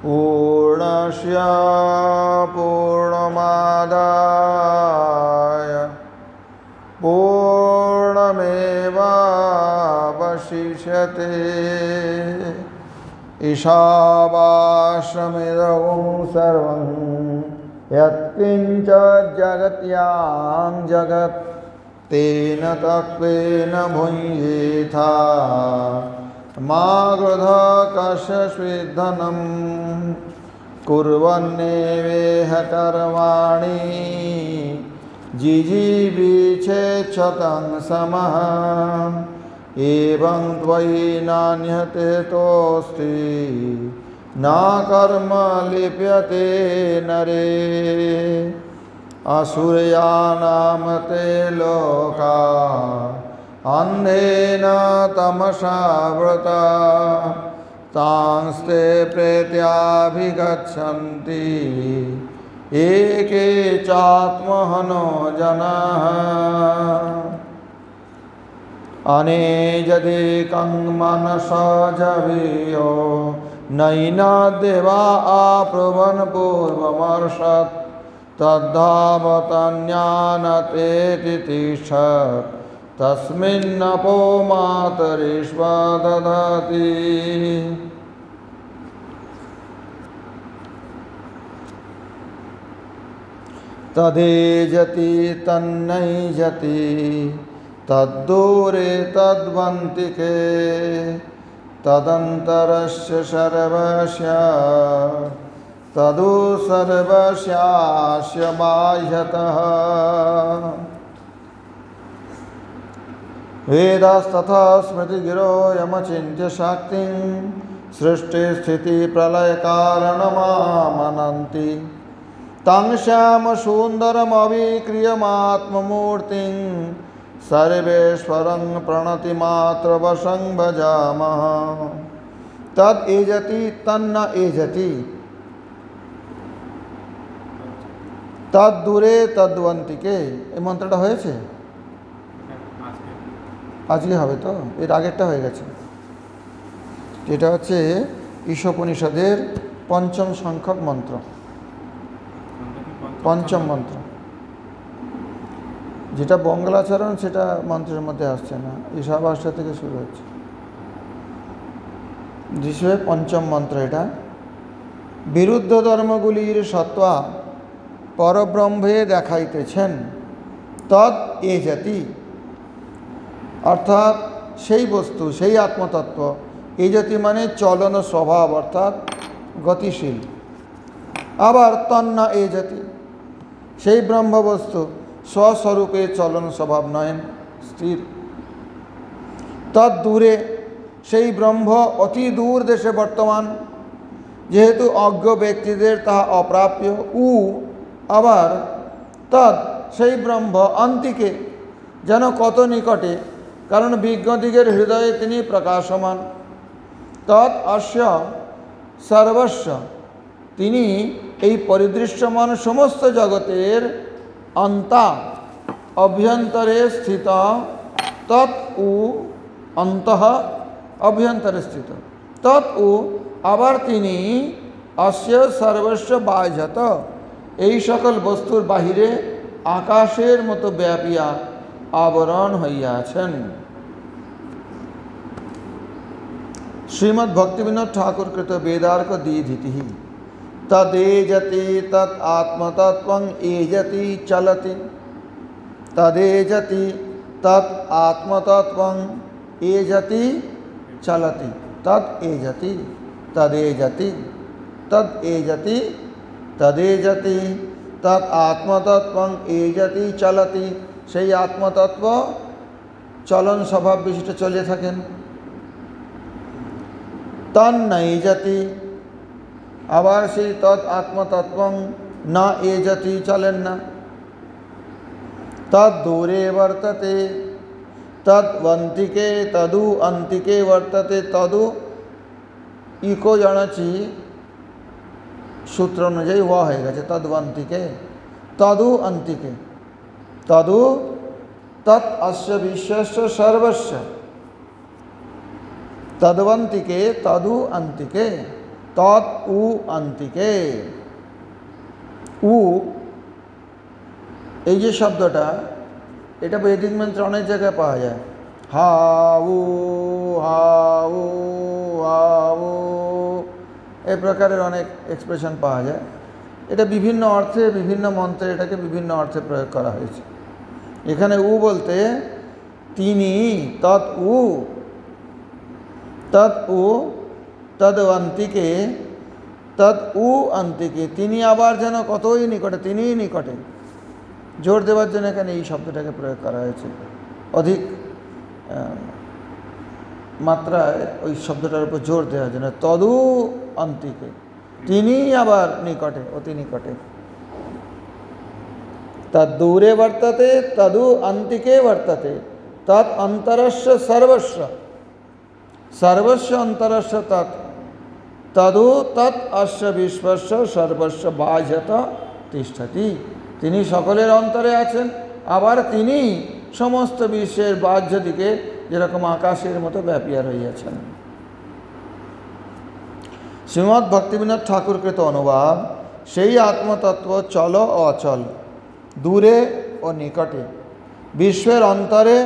पूर्णस्य पूर्णमादाय पूर्णमेवावशिष्यते। ईशावास्यमिदं सर्वं यत्किञ्च जगत्यां जगत् तेन तत्त्वेन भुञ्जीथा मा गृध कस्य कुर्वन्नेवेह कर्माणि जिजीविषेच्छतं समः एवं त्वयि नान्यते तोऽस्ति न कर्म लिप्यते नरे। असुरयानां ते लोका अन्धेन तमसावृता तांस्ते प्रेत्याभिगच्छन्ति एके चात्महनो जनाः। अनेजदेकं मनसा जवीयो नैना देवा आप्रुवन् पूर्वमर्षत् तद्धावतन्यानतेति तिष्ठत् तस्मिन्नपो मातरिष्वा ददाति। तदेजति तन्नैजति तद्दूरे तद्वन्तिके तदन्तरस्य सर्वस्य तदु सर्वस्यास्य बाह्यतः। वेदास्तथा स्मृतिगिरो यमचिन्त्य शक्तिं सृष्टिस्थितिप्रलयकारणमामनन्ति तं श्यामसुन्दरमविक्रियमात्ममूर्तिं सर्वेश्वरं प्रणतिमात्रवशं भजामः। तद् एजति तन्न एजति तद्दूरे तद्वन्तिके। এই মন্ত্রটা হয়েছে আজকে হবে তো, এর আগেরটা হয়ে গেছে। এটা হচ্ছে ঈশোপনিষদের পঞ্চম সংখ্যক মন্ত্র, পঞ্চম মন্ত্র। যেটা বঙ্গলাচরণ সেটা মন্ত্রের মধ্যে আসছে না, ঈশাবাস্য থেকে শুরু হচ্ছে। যিশুর পঞ্চম মন্ত্র এটা। বিরুদ্ধ ধর্মগুলির সত্ত্বা পরব্রহ্মে দেখাইতেছেন তদ এজতি, অর্থাৎ সেই বস্তু, সেই আত্মতত্ত্ব। এজতি মানে চলন স্বভাব, অর্থাৎ গতিশীল। আবার তন্ন এজতি, সেই ব্রহ্মবস্তু স্বস্বরূপে চলন স্বভাব নয়, স্থির। তদ দূরে, সেই ব্রহ্ম অতি দূর দেশে বর্তমান, যেহেতু অজ্ঞ ব্যক্তিদের তাহা অপ্রাপ্য। উ আবার তদ, সেই ব্রহ্ম অন্তিকে, যেন কত নিকটে, কারণ বিজ্ঞদিগের হৃদয়ে তিনি প্রকাশমান। তৎ অস্য সর্বস্ব, তিনি এই পরিদৃশ্যমান সমস্ত জগতের অন্তা, অভ্যন্তরে স্থিত। তৎ উ অন্তঃ, অভ্যন্তরে স্থিত। তৎ উ আবার তিনি অস্য সর্বস্ব বাহ্যত, এই সকল বস্তুর বাহিরে আকাশের মতো ব্যাপিয়া আবরণ হইয়াছেন। श्रीमद् भक्तिविनोद ठाकुर कृत वेदार्क दीधिति तदेजति तत् आत्मतत्वं एजति चलति। तदेजति तत् आत्मतत्वं एजति चलति। तद एजति तदेजति तद एजति तदेजति तत् आत्मतत्वं एजति चलति। সেই আত্মতত্ত্ব চলন স্বভাব বিশিষ্ট চলে থাকেন। তন্নৈজতি, আবার সেই তৎ আত্মতত্ত্বং না এজতি, চলেন না। তদ দূরে বর্ততে তদ্বন্তিকে তদু অন্তিকে বর্ততে। তদু ইকো জণচি সূত্র অনুযায়ী ওয়া হয়ে গেছে, তদ্বন্তিকে তদু অন্তিকে। তদু তৎ অস্য বিশ্বস্য সর্বস্য। তদ্বন্তিকে, তদু অন্তিকে, তৎ উ অন্তিকে। উ এই যে শব্দটা, এটা বৈদিক মন্ত্রে অনেক জায়গায় পাওয়া যায়। হা উ, হা উ, হা উ, এই প্রকারের অনেক এক্সপ্রেশন পাওয়া যায়। এটা বিভিন্ন অর্থে, বিভিন্ন মন্ত্রে এটাকে বিভিন্ন অর্থে প্রয়োগ করা হয়েছে। এখানে উ বলতে তিনি, তৎ উ, তৎ উ, তদ অন্তিকে, তৎ উ অন্তিকে, তিনি আবার যেন কতই নিকটে, তিনিই নিকটে, জোর দেওয়ার জন্য এখানে এই শব্দটাকে প্রয়োগ করা হয়েছে। অধিক মাত্রায় ওই শব্দটার উপর জোর দেওয়ার জন্য। তদু অন্তিকে, তিনি আবার নিকটে, অতি নিকটে। তদ দূরে বর্ততে, তদু অন্তিকে বর্ততে, তৎ অন্তরস্য সর্বস্ব, সর্বস্ব অন্তরস্য তৎ, তদু তৎ অস্য বিশ্বস্য সর্বস্ব বাহ্যত তিষ্ঠতি। তিনি সকলের অন্তরে আছেন, আবার তিনি সমস্ত বিশ্বের বাহ্য দিকে যেরকম আকাশের মতো ব্যাপিয়া রইয়াছেন। শ্রীমদ্ ভক্তিবিনোদ ঠাকুরকৃত অনুবাদ। সেই আত্মতত্ত্ব চল ও অচল, দূরে ও নিকটে, বিশ্বের অন্তরে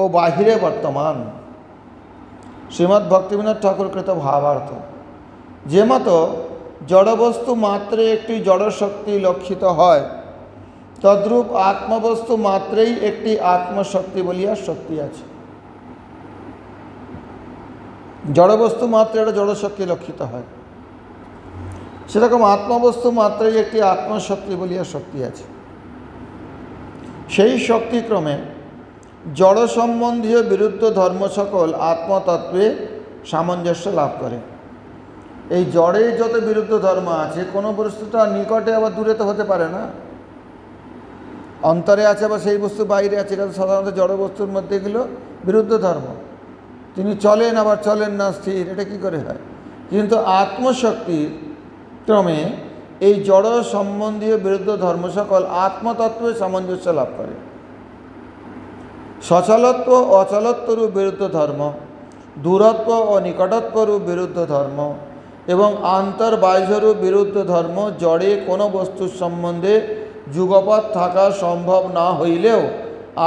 ও বাহিরে বর্তমান। শ্রীমদ্ ভক্তিবিনোদ ঠাকুরকৃত ভাবার্থ। যে মতো জড়বস্তু মাত্রে একটি জড়শক্তি লক্ষিত হয়, তদ্রূপ আত্মবস্তু মাত্রেই একটি আত্মশক্তি বলিয়া শক্তি আছে। জড়বস্তু মাত্রে একটা জড়শক্তি লক্ষিত হয়, সেরকম আত্মবস্তু মাত্রেই একটি আত্মশক্তি বলিয়া শক্তি আছে। সেই শক্তিক্রমে জড় সম্বন্ধীয় বিরুদ্ধ ধর্ম সকল আত্মতত্ত্বে সামঞ্জস্য লাভ করে। এই জড়ে যত বিরুদ্ধ ধর্ম আছে, কোনো বস্তুটা নিকটে আবার দূরে তো হতে পারে না। অন্তরে আছে বা সেই বস্তু বাইরে আছে, এটা তো সাধারণত জড় বস্তুর মধ্যে এগুলো বিরুদ্ধ ধর্ম। তিনি চলেন আবার চলেন না, স্থির, এটা কি করে হয়? কিন্তু আত্মশক্তির ক্রমে এই জড় সম্বন্ধীয় বিরুদ্ধ ধর্ম সকল আত্মতত্ত্বে সামঞ্জস্য লাভ করে। সচলত্ব অচলত্বরূপ বিরুদ্ধ ধর্ম, দূরত্ব ও নিকটত্বরূপ বিরুদ্ধ ধর্ম এবং আন্তর্বাহ্যরূপ বিরুদ্ধ ধর্ম জড়ে কোনো বস্তুর সম্বন্ধে যুগপৎ থাকা সম্ভব না হইলেও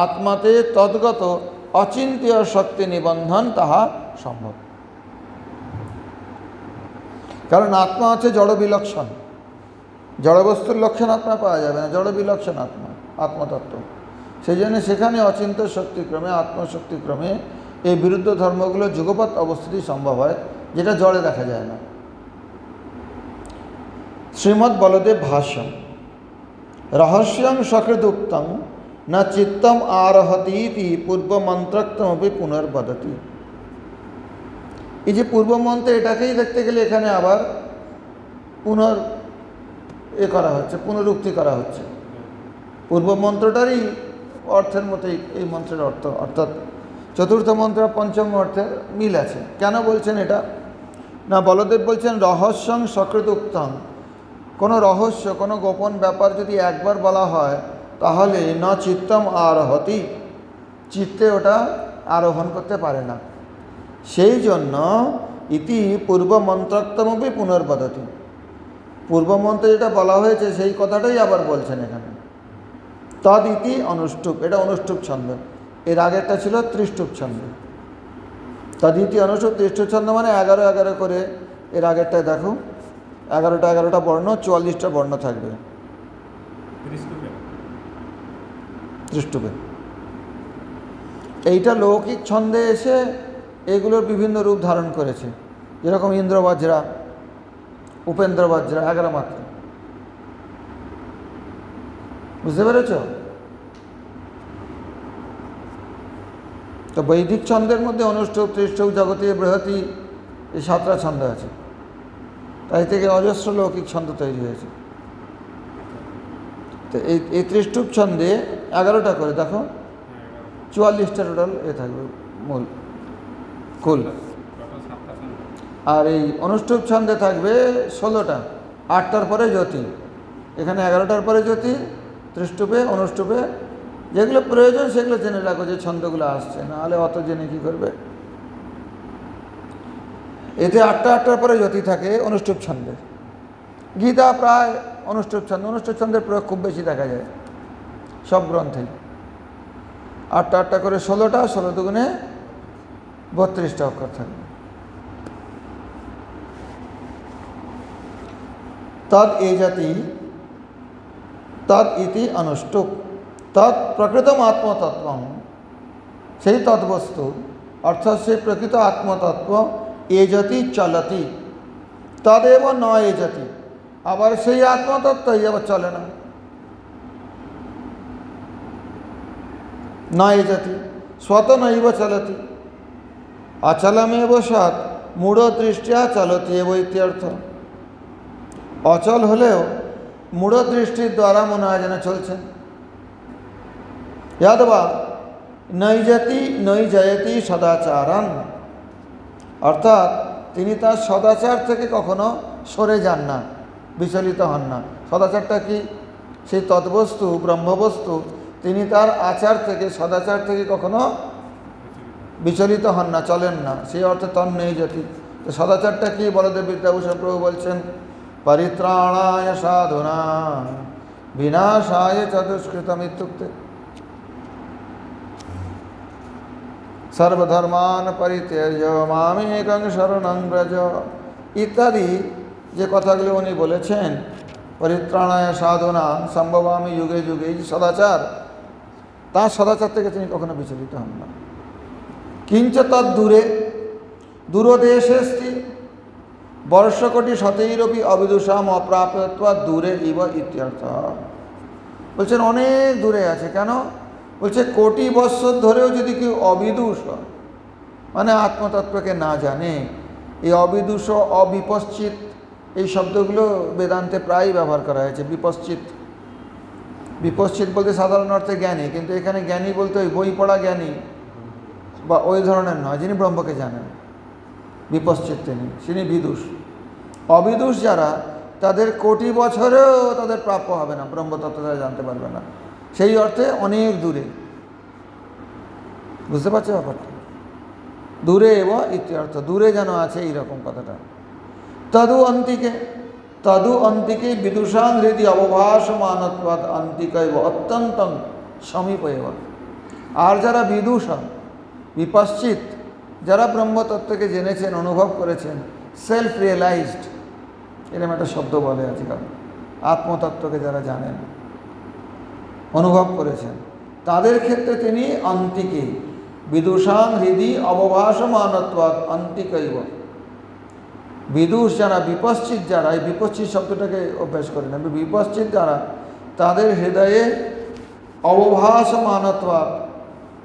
আত্মাতে তদ্গত অচিন্তীয় শক্তি নিবন্ধন তাহা সম্ভব। কারণ আত্মা আছে জড় বিলক্ষণ, জড়বস্তুর লক্ষণ আত্মা পাওয়া যাবে না, জড় বিলক্ষণ আত্মা, আত্মতত্ত্ব। সেই জন্য সেখানে অচিন্ত শক্তিক্রমে, আত্মশক্তিক্রমে এই বিরুদ্ধ ধর্মগুলো যুগপৎ অবস্থিতি সম্ভব হয়, যেটা জড়ে দেখা যায় না। শ্রীমদ্ বলদেব ভাষ্যম। রহস্যং সকৃদুক্তং না চিত্তম আরহতীতি পূর্বমন্ত্রক্তমপি পুনর্বদতি। এই যে পূর্বমন্ত্রে, এটাকেই দেখতে গেলে এখানে আবার করা হচ্ছে, পুনরুক্তি করা হচ্ছে। পূর্বমন্ত্রটারই অর্থের মতোই এই মন্ত্রের অর্থ, অর্থাৎ চতুর্থ মন্ত্র পঞ্চম অর্থের মিল আছে। কেন বলছেন এটা? না, বলদেব বলছেন রহস্যং সকৃদুক্তং, কোনো রহস্য, কোনো গোপন ব্যাপার যদি একবার বলা হয় তাহলে না চিত্তম আরহতি, চিত্তে ওটা আরোহণ করতে পারে না। সেই জন্য ইতি পূর্বমন্ত্রোক্তমপি পুনর্বদতি, পূর্বমন্ত্রে যেটা বলা হয়েছে সেই কথাটাই আবার বলছেন এখানে। তদ ইতি অনুষ্টুপ, এটা অনুষ্টুপ ছন্দ, এর আগেরটা ছিল ত্রিষ্টুপ ছন্দ। তদ ইতি অনুষ্টুপ, ত্রিষ্টুপ ছন্দ মানে 11-11 করে। এর আগেরটায় দেখো 11টা বর্ণ, 44টা বর্ণ থাকবে ত্রিষ্টুপে। এইটা লৌকিক ছন্দে এসে এগুলোর বিভিন্ন রূপ ধারণ করেছে, যেরকম ইন্দ্রবজ্রা, উপেন্দ্রবজ্রা, 11 মাত্রা। বুঝতে পেরেছ? তো বৈদিক ছন্দের মধ্যে অনুষ্টুপ, ত্রিষ্টুপ, জগতী, বৃহতি, এই 7টা ছন্দ আছে। তাই থেকে অজস্র লৌকিক ছন্দ তৈরি হয়েছে। তো এই ত্রিষ্টুপ ছন্দে 11টা করে, দেখো 44টা টোটাল থাকবে মূল কুল। আর এই অনুষ্টুপ ছন্দে থাকবে 16টা, 8টার পরে জ্যোতি, এখানে 11টার পরে জ্যোতি, ত্রিষ্টুপে, অনুষ্টুপে। যেগুলো প্রয়োজন সেগুলো জেনে রাখো, যে ছন্দগুলো আসছে, নাহলে অত জেনে কী করবে। এতে আটটার পরে যতি থাকে অনুষ্ঠুপ ছন্দে। গীতা প্রায় অনুষ্ঠুপ ছন্দ, অনুষ্ঠুপ ছন্দের প্রয়োগ খুব বেশি দেখা যায় সব গ্রন্থে। আটটা করে 16টা, 16 দুগুণে 32টা অক্ষর থাকবে। তদ এ জাতি তদ ইতি অনুষ্ঠুপ তৎ প্রকৃতম আত্মতত্ত্ব, সেই তদ্বস্তু অর্থাৎ সেই প্রকৃত আত্মতত্ত্ব এ জাতি চলতি তদেব ন এ জাতি, আবার সেই আত্মতত্ত্বই আবার চলে না, ন এ জাতি স্বত নৈব চলতি অচলমেব সৎ মূঢ় দৃষ্টিয়া চলতি এব ইত্যর্থ। অচল হলেও মূঢ় দৃষ্টির দ্বারা মনে হয় যেন চলছেন। ইয়াদবা নৈজতি নৈজয়তি সদাচারণ, অর্থাৎ তিনি তার সদাচার থেকে কখনো সরে যান না, বিচলিত হন না। সদাচারটা কি? সেই তদ্বস্তু ব্রহ্মবস্তু, তিনি তার আচার থেকে, সদাচার থেকে কখনো বিচলিত হন না, চলেন না, সেই অর্থে তন্নৈজতি। তো সদাচারটা কি? বলদেব বিদ্যাভূষণ প্রভু বলছেন পরিত্রাণায় সাধুনা বিনাশায় চতুষ্কৃতম ইত্যুক্তে সর্বধর্মান পরিত্যজ্য মামেকং শরণং ব্রজ ইত্যাদি যে কথাগুলো উনি বলেছেন, পরিত্রাণায় সাধুনা সম্ভবামি যুগে যুগে, সদাচার, তার সদাচার থেকে তিনি কখনো বিচলিত হন না। কিঞ্চ তৎ দূরে দূরদেশেস্তি বর্ষকোটি শতৈরপি অবিদুষাম অপ্রাপ্যত্বা দূরে ইব ইত্যর্থ। বলছেন অনেক দূরে আছে। কেন? বলছে কোটি বৎসর ধরেও যদি কেউ অবিদুষ, মানে আত্মতত্ত্বকে না জানে, এই অবিদুষ, অবিপশ্চিত, এই শব্দগুলো বেদান্তে প্রায়ই ব্যবহার করা হয়েছে। বিপশ্চিত, বিপশ্চিত বলতে সাধারণ অর্থে জ্ঞানী, কিন্তু এখানে জ্ঞানী বলতে ওই বই পড়া জ্ঞানী বা ওই ধরনের নয়, যিনি ব্রহ্মকে জানেন। বিপশ্চিত তিনি বিদুষ। অবিদুষ যারা, তাদের কোটি বছরেও তাদের প্রাপ্য হবে না, ব্রহ্মতত্ত্ব তারা জানতে পারবে না। সেই অর্থে অনেক দূরে। বুঝতে পারছো ব্যাপারটা? দূরে এবং ইত্যর্থ, দূরে যেন আছে এইরকম কথাটা। তদু অন্তিকে বিদুষাং হৃদি অবভাসমানত্বাদ অন্তিকৈব অত্যন্তং সমীপৈব। আর যারা বিদুষা, বিপশ্চিত, যারা ব্রহ্মতত্ত্বকে জেনেছেন, অনুভব করেছেন, সেলফ রিয়েলাইজড, এরকম একটা শব্দ বলে আজকাল, আত্মতত্ত্বকে যারা জানেন, অনুভব করেছেন, তাদের ক্ষেত্রে তিনি অন্তিকে বিদুষাং হৃদি অবভাসমানত্বাদ অন্তিকৈব। বিদুষ যারা, বিপশ্চিত যারা, এই বিপশ্চিত শব্দটাকে অভ্যাস করেন, বিপশ্চিত যারা, তাদের হৃদয়ে অবভাসমানত্বাদ,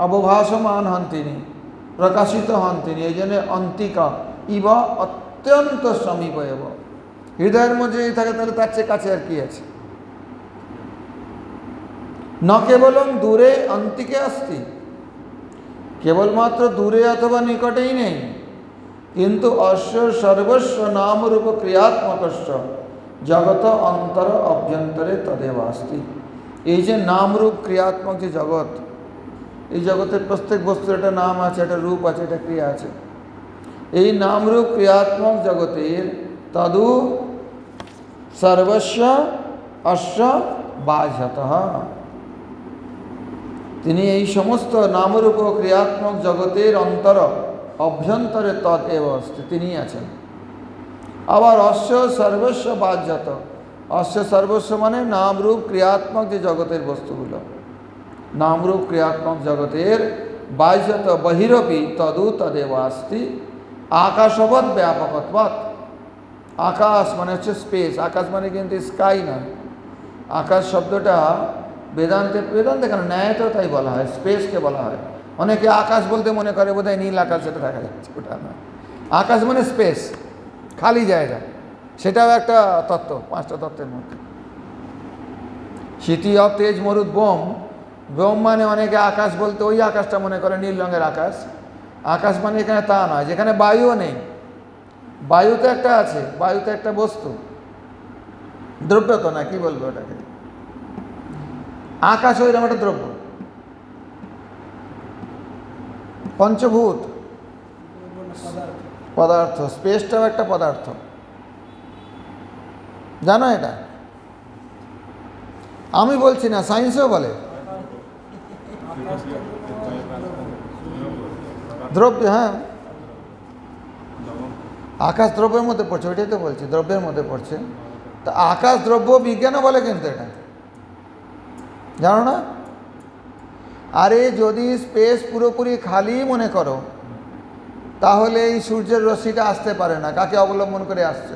অবভাসমান হন তিনি, প্রকাশিত হন তিনি, এই জন্য অন্তিকা ইব অত্যন্ত সমীপৈব। হৃদয়ের মধ্যে যদি থাকে তাহলে তার চেয়ে কাছে আর কি আছে? ন কেবলম দূরে অন্তিকে अस्ति, কেবলমাত্র দূরে অথবা নিকটেই নেই, কিন্তু অস্য সর্বস্ব নামরূপ ক্রিয়াত্মকস্য জগত অন্তর অভ্যন্তরে তদেব अस्ति। এই যে নামরূপ ক্রিয়াত্মক যে জগৎ, এই জগতের প্রত্যেক বস্তুর একটা নাম আছে, একটা রূপ আছে, একটা ক্রিয়া আছে। এই নামরূপ ক্রিয়াত্মক জগতের তদু সর্বস্ব অস্য বাহ্যতঃ, তিনি এই সমস্ত নামরূপ ক্রিয়াত্মক জগতের অন্তর অভ্যন্তরে তদ এব अस्ति, তিনিই আছেন। আবার অস্য সর্বস্ব বাহ্যত, অস্য সর্বস্ব মানে নামরূপ ক্রিয়াত্মক যে জগতের বস্তুগুলো, নামরূপ ক্রিয়াত্মক জগতের বাহ্যত বহিরপি তদু তদেব अस्ति আকাশবৎ ব্যাপকত্বাৎ। আকাশ মানে হচ্ছে স্পেস, আকাশ মানে কিন্তু স্কাই না। আকাশ শব্দটা বেদান্তে কেন ন্যায়তেও তাই বলা হয়, স্পেসকে বলা হয়। অনেকে আকাশ বলতে মনে করে বোধহয় নীল আকাশ, সেটা দেখা যাচ্ছে, ওটা না। আকাশ মানে স্পেস, খালি জায়গা, সেটাও একটা তত্ত্ব, 5টা তত্ত্বের মধ্যে। শীতি অব তেজ মরুদ বোম, বোম মানে অনেকে আকাশ বলতে ওই আকাশটা মনে করে নীল রঙের আকাশ। আকাশ মানে এখানে তা নয়, যেখানে বায়ুও নেই। বায়ুতে একটা আছে, বায়ুতে একটা বস্তু, দ্রব্য তো না, কি বলবো ওটাকে, আকাশ ওইরকম একটা দ্রব্য, পঞ্চভূত, পদার্থ, স্পেসটাও একটা পদার্থ, জানো এটা? আমি বলছি না, সায়েন্সও বলে। দ্রব্য, হ্যাঁ, আকাশ দ্রব্যের মধ্যে পড়ছে, ওইটাই তো বলছি, দ্রব্যের মধ্যে পড়ছে। তা আকাশ দ্রব্য বিজ্ঞানও বলে কিন্তু, এটা জানো না? আরে যদি স্পেস পুরোপুরি খালি মনে করো, তাহলে এই সূর্যের রশ্মিটা আসতে পারে না। কাকে অবলম্বন করে আসছে?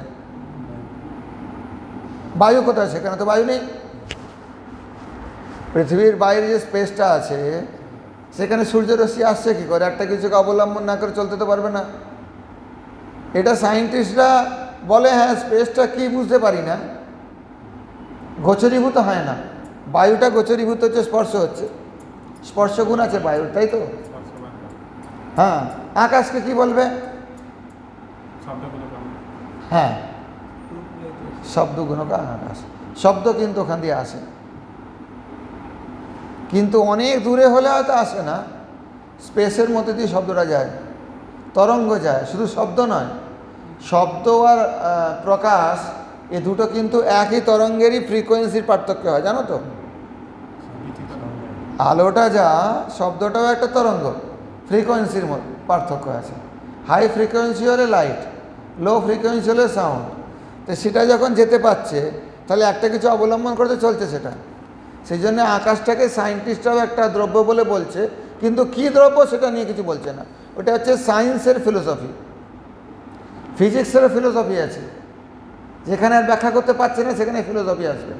বায়ু কোথায়? সেখানে তো বায়ু নেই। পৃথিবীর বাইরে যে স্পেসটা আছে, সেখানে সূর্যের রশ্মি আসছে কী করে? একটা কিছুকে অবলম্বন না করে চলতে তো পারবে না। এটা সায়েন্টিস্টরা বলে, হ্যাঁ স্পেসটা কি বুঝতে পারি না, গোচরীভূত হয় না। বায়ুটা গোচরীভূত হচ্ছে, স্পর্শ হচ্ছে, স্পর্শ গুণ আছে বায়ুর, তাই তো? হ্যাঁ, আকাশকে কি বলবে? হ্যাঁ, শব্দগুণক আকাশ। শব্দ কিন্তু ওখান দিয়ে আসে, কিন্তু অনেক দূরে হলে হয়তো আসে না। স্পেসের মধ্যে দিয়ে শব্দটা যায়, তরঙ্গ যায়, শুধু শব্দ নয়। শব্দ আর প্রকাশ, এ দুটো কিন্তু একই তরঙ্গেরই ফ্রিকোয়েন্সির পার্থক্য হয়, জানো তো? আলোটা যা, শব্দটাও একটা তরঙ্গ, ফ্রিকোয়েন্সির পার্থক্য আছে। হাই ফ্রিকোয়েন্সি হলে লাইট, লো ফ্রিকোয়েন্সি হলে সাউন্ড। তো সেটা যখন যেতে পারছে, তাহলে একটা কিছু অবলম্বন করতে চলছে সেটা। সেই জন্য আকাশটাকে সায়েন্টিস্টরাও একটা দ্রব্য বলে বলছে, কিন্তু কী দ্রব্য সেটা নিয়ে কিছু বলছে না। ওটা হচ্ছে সায়েন্সের ফিলোসফি। ফিজিক্সেরও ফিলোসফি আছে, যেখানে আর ব্যাখ্যা করতে পারছে না সেখানে ফিলোসফি আসবে।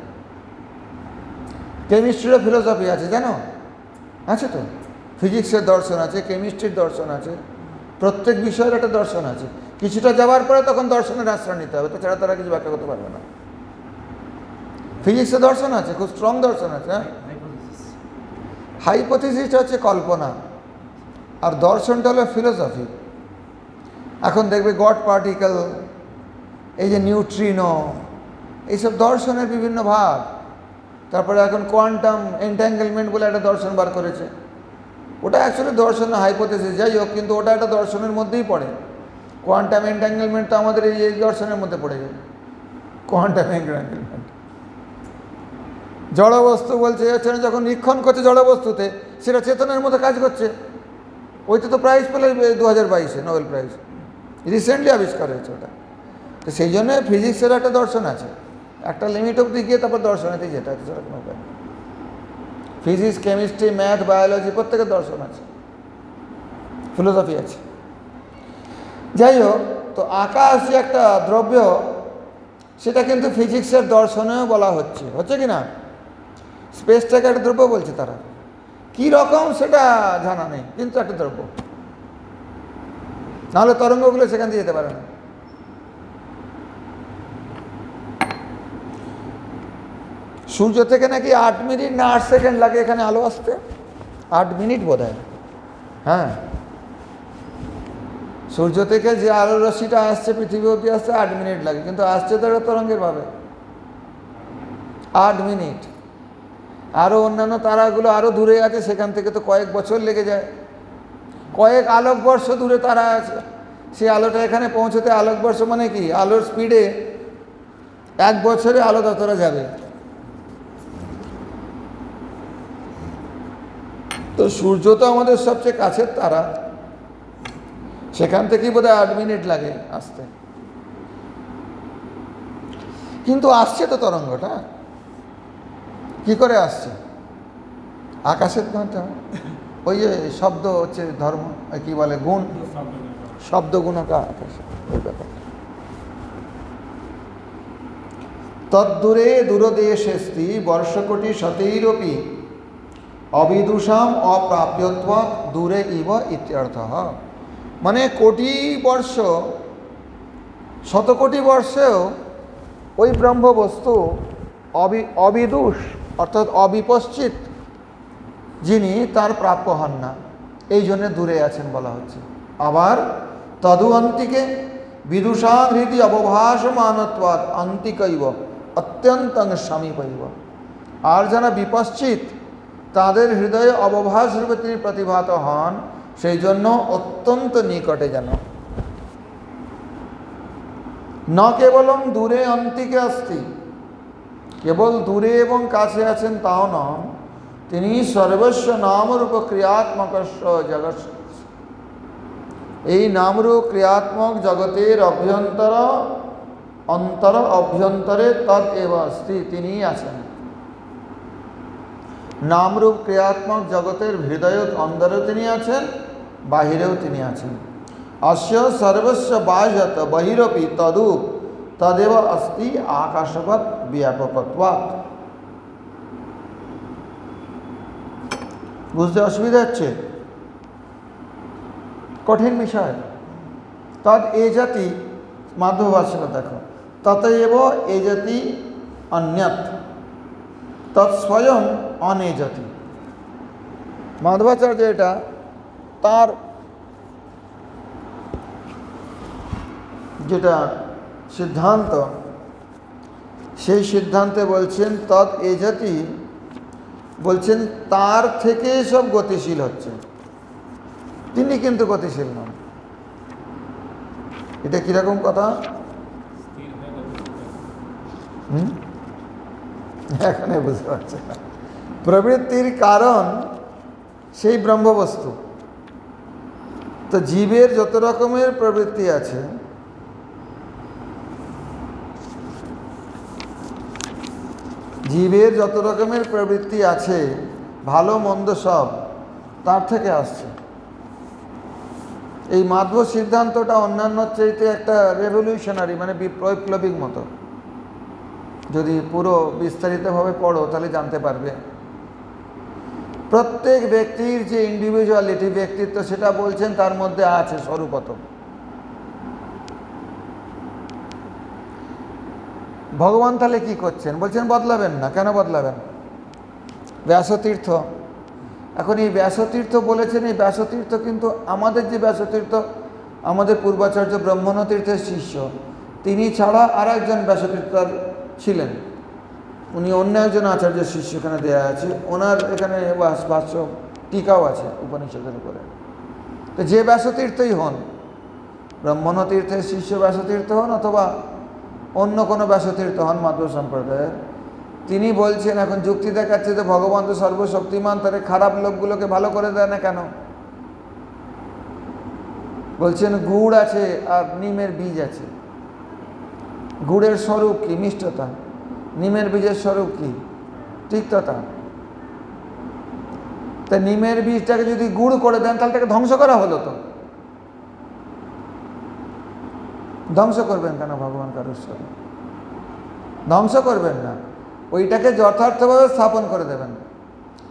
কেমিস্ট্রিরও ফিলোসফি আছে, জানো? আছে তো, ফিজিক্সের দর্শন আছে, কেমিস্ট্রির দর্শন আছে, প্রত্যেক বিষয়ের একটা দর্শন আছে। কিছুটা যাওয়ার পরে তখন দর্শনের আশ্রয় নিতে হবে, তাছাড়া তারা কিছু ব্যাখ্যা করতে পারবে না। ফিজিক্সের দর্শন আছে, খুব স্ট্রং দর্শন আছে। হ্যাঁ, হাইপোথিসিসটা হচ্ছে কল্পনা, আর দর্শনটা হলো ফিলোসফি। এখন দেখবে গড পার্টিকেল, এই যে নিউট্রিনো, এইসব দর্শনের বিভিন্ন ভাগ। তারপরে এখন কোয়ান্টাম এন্ট্যাঙ্গেলমেন্ট বলে একটা দর্শন বার করেছে। ওটা অ্যাকচুয়ালি দর্শন না, হাইপোথিসিস, যাই হোক, কিন্তু ওটা একটা দর্শনের মধ্যেই পড়ে। কোয়ান্টাম এন্ট্যাঙ্গেলমেন্ট তো আমাদের এই দর্শনের মধ্যে পড়ে যায়। কোয়ান্টাম এন্ট্যাঙ্গেলমেন্ট জড় বস্তু বলছে, যখন নিরীক্ষণ করছে জড় বস্তুতে, সেটা চেতনের মধ্যে কাজ করছে। ওইটা তো প্রাইজ পেলে 2022-এ নোবেল প্রাইজ, রিসেন্টলি আবিষ্কার হয়েছে ওটা। তো সেই জন্য ফিজিক্সের একটা দর্শন আছে, একটা লিমিট অবধি গিয়ে তারপর দর্শনেতেই যেটা আছে, সেটা কোনো উপায়। ফিজিক্স, কেমিস্ট্রি, ম্যাথ, বায়োলজি প্রত্যেকের দর্শন আছে, ফিলোসফি আছে। যাই হোক, তো আকাশ যে একটা দ্রব্য, সেটা কিন্তু ফিজিক্সের দর্শনেও বলা হচ্ছে কি না? স্পেসটাকে একটা দ্রব্য বলছে তারা, কী রকম সেটা জানা নেই, কিন্তু একটা দ্রব্য। নাহলে তরঙ্গগুলো সেখান দিয়ে যেতে পারে না। সূর্য থেকে নাকি 8 মিনিট না 8 সেকেন্ড লাগে এখানে আলো আসতে, 8 মিনিট বোধ হয়। হ্যাঁ, সূর্য থেকে যে আলোর রশ্মিটা আসছে পৃথিবী অবধি আসতে 8 মিনিট লাগে, কিন্তু আসছে তো একটা তরঙ্গের ভাবে, 8 মিনিট। আরও অন্যান্য তারাগুলো আরও দূরে আছে, সেখান থেকে তো কয়েক বছর লেগে যায়, কয়েক আলোকবর্ষ দূরে তারা আছে। সেই আলোটা এখানে পৌঁছতে, আলোকবর্ষ মানে কি, আলোর স্পিডে 1 বছরে আলো ততটা যাবে। তো সূর্য তো আমাদের সবচেয়ে কাছের তারা, সেখান থেকেই বোধহয় 8 মিনিট লাগে আসতে। কিন্তু আসছে তো তরঙ্গটা, কি করে আসছে? আকাশের মাধ্যমে। ওই যে শব্দ হচ্ছে ধর্ম, কি বলে, গুণ, শব্দ গুণকা আকাশে, ওই ব্যাপারটা। তদ্দূরে দূরদেশেস্তি বর্ষকোটি শতৈরপি অবিদুষাম অপ্রাপ্যত্বাৎ দূরে ইব ইত্যর্থঃ। মানে কোটি বর্ষ, শতকোটি বর্ষেও ওই ব্রহ্মবস্তু অবিদুষ অর্থাৎ অবিপশ্চিত যিনি, তার প্রাপ্য হন না, এই জন্যে দূরে আছেন বলা হচ্ছে। আবার তদু অন্তিকে বিদুষাং হৃদি অবভাসমানত্বাৎ অন্তিকৈব অত্যন্তং সমীপৈব। আর যারা বিপশ্চিত, তাদের হৃদয়ে অবভাস রূপে তিনি প্রতিভাত হন, সেই জন্য অত্যন্ত নিকটে যেন। ন কেবলম দূরে অন্তিকে অস্তি, কেবল দূরে এবং কাছে আছেন তাও নন, তিনি সর্বস্ব নামরূপ ক্রিয়াত্মকস্য জগৎ, এই নামরূপ ক্রিয়াত্মক জগতের অভ্যন্তরে তদ এব অস্তি, তিনিই আছেন। নামরূপ ক্রিয়াত্মক জগতের হৃদয় অন্তরেও তিনি আছেন, বাহিরেও তিনি আছেন। অস্য সর্বস্ব বাহ্যত বহিরপি তদুপ তদেব অস্তি আকাশবৎ ব্যাপকত্বাৎ। বুঝতে অসুবিধা হচ্ছে? কঠিন বিষয়। তদ এ জাতি, মাধব ভাষণে দেখো, ততএব এ জাতি অন্যত তৎস্বয়ং অনে জাতি। মাধবাচার্য এটা তার যেটা সিদ্ধান্ত, সেই সিদ্ধান্তে বলছেন তদ এ জাতি, বলছেন তার থেকে সব গতিশীল হচ্ছে, তিনি কিন্তু গতিশীল নন। এটা কিরকম কথা? এখানে বুঝতে পারছে না। প্রবৃত্তির কারণ সেই ব্রহ্মবস্তু। তো জীবের যত রকমের প্রবৃত্তি আছে, জীবের যত রকমের প্রবৃত্তি আছে, ভালো মন্দ সব তার থেকে আসছে। এই মাধব সিদ্ধান্তটা অন্যান্য চাইতে একটা রেভলিউশনারি, মানে বৈপ্লবিক মতো। যদি পুরো বিস্তারিতভাবে পড়ো তাহলে জানতে পারবে। প্রত্যেক ব্যক্তির যে ইন্ডিভিজুয়ালিটি, ব্যক্তিত্ব, সেটা বলছেন তার মধ্যে আছে স্বরূপত। ভগবান তাহলে কি করছেন? বলছেন বদলাবেন না। কেন বদলাবেন? ব্যাসতীর্থ, এখন এই ব্যাসতীর্থ বলেছেন, এই ব্যাসতীর্থ কিন্তু আমাদের যে ব্যাসতীর্থ, আমাদের পূর্বাচার্য ব্রহ্মণ্যতীর্থের শিষ্য, তিনি ছাড়া আর একজন ব্যাসতীর্থ ছিলেন। উনি অন্য একজন আচার্যের শিষ্য, এখানে দেয়া আছে। ওনার এখানে ভাষ্য টিকাও আছে উপনিষদের উপরে। তো যে ব্যাসতীর্থই হন, ব্রহ্মণ্যতীর্থের শিষ্য ব্যাসতীর্থ হন অথবা অন্য কোনো ব্যাসতীর্থ হন মাধব সম্প্রদায়ের, তিনি বলছেন, এখন যুক্তি দেখাচ্ছে যে ভগবান তো সর্বশক্তিমান, তাহলে খারাপ লোকগুলোকে ভালো করে দেয় না কেন? বলছেন গুড় আছে আর নিমের বীজ আছে। গুড়ের স্বরূপ কি? মিষ্টতা। নিমের বীজের স্বরূপ কি? তিক্ততা। তা নিমের বীজটাকে যদি গুড় করে দেন তাহলে তাকে ধ্বংস করা হলো। তো ধ্বংস করবেন কেন? ভগবান কারোর স্বরূপ ধ্বংস করবেন না, ওইটাকে যথার্থভাবে স্থাপন করে দেবেন।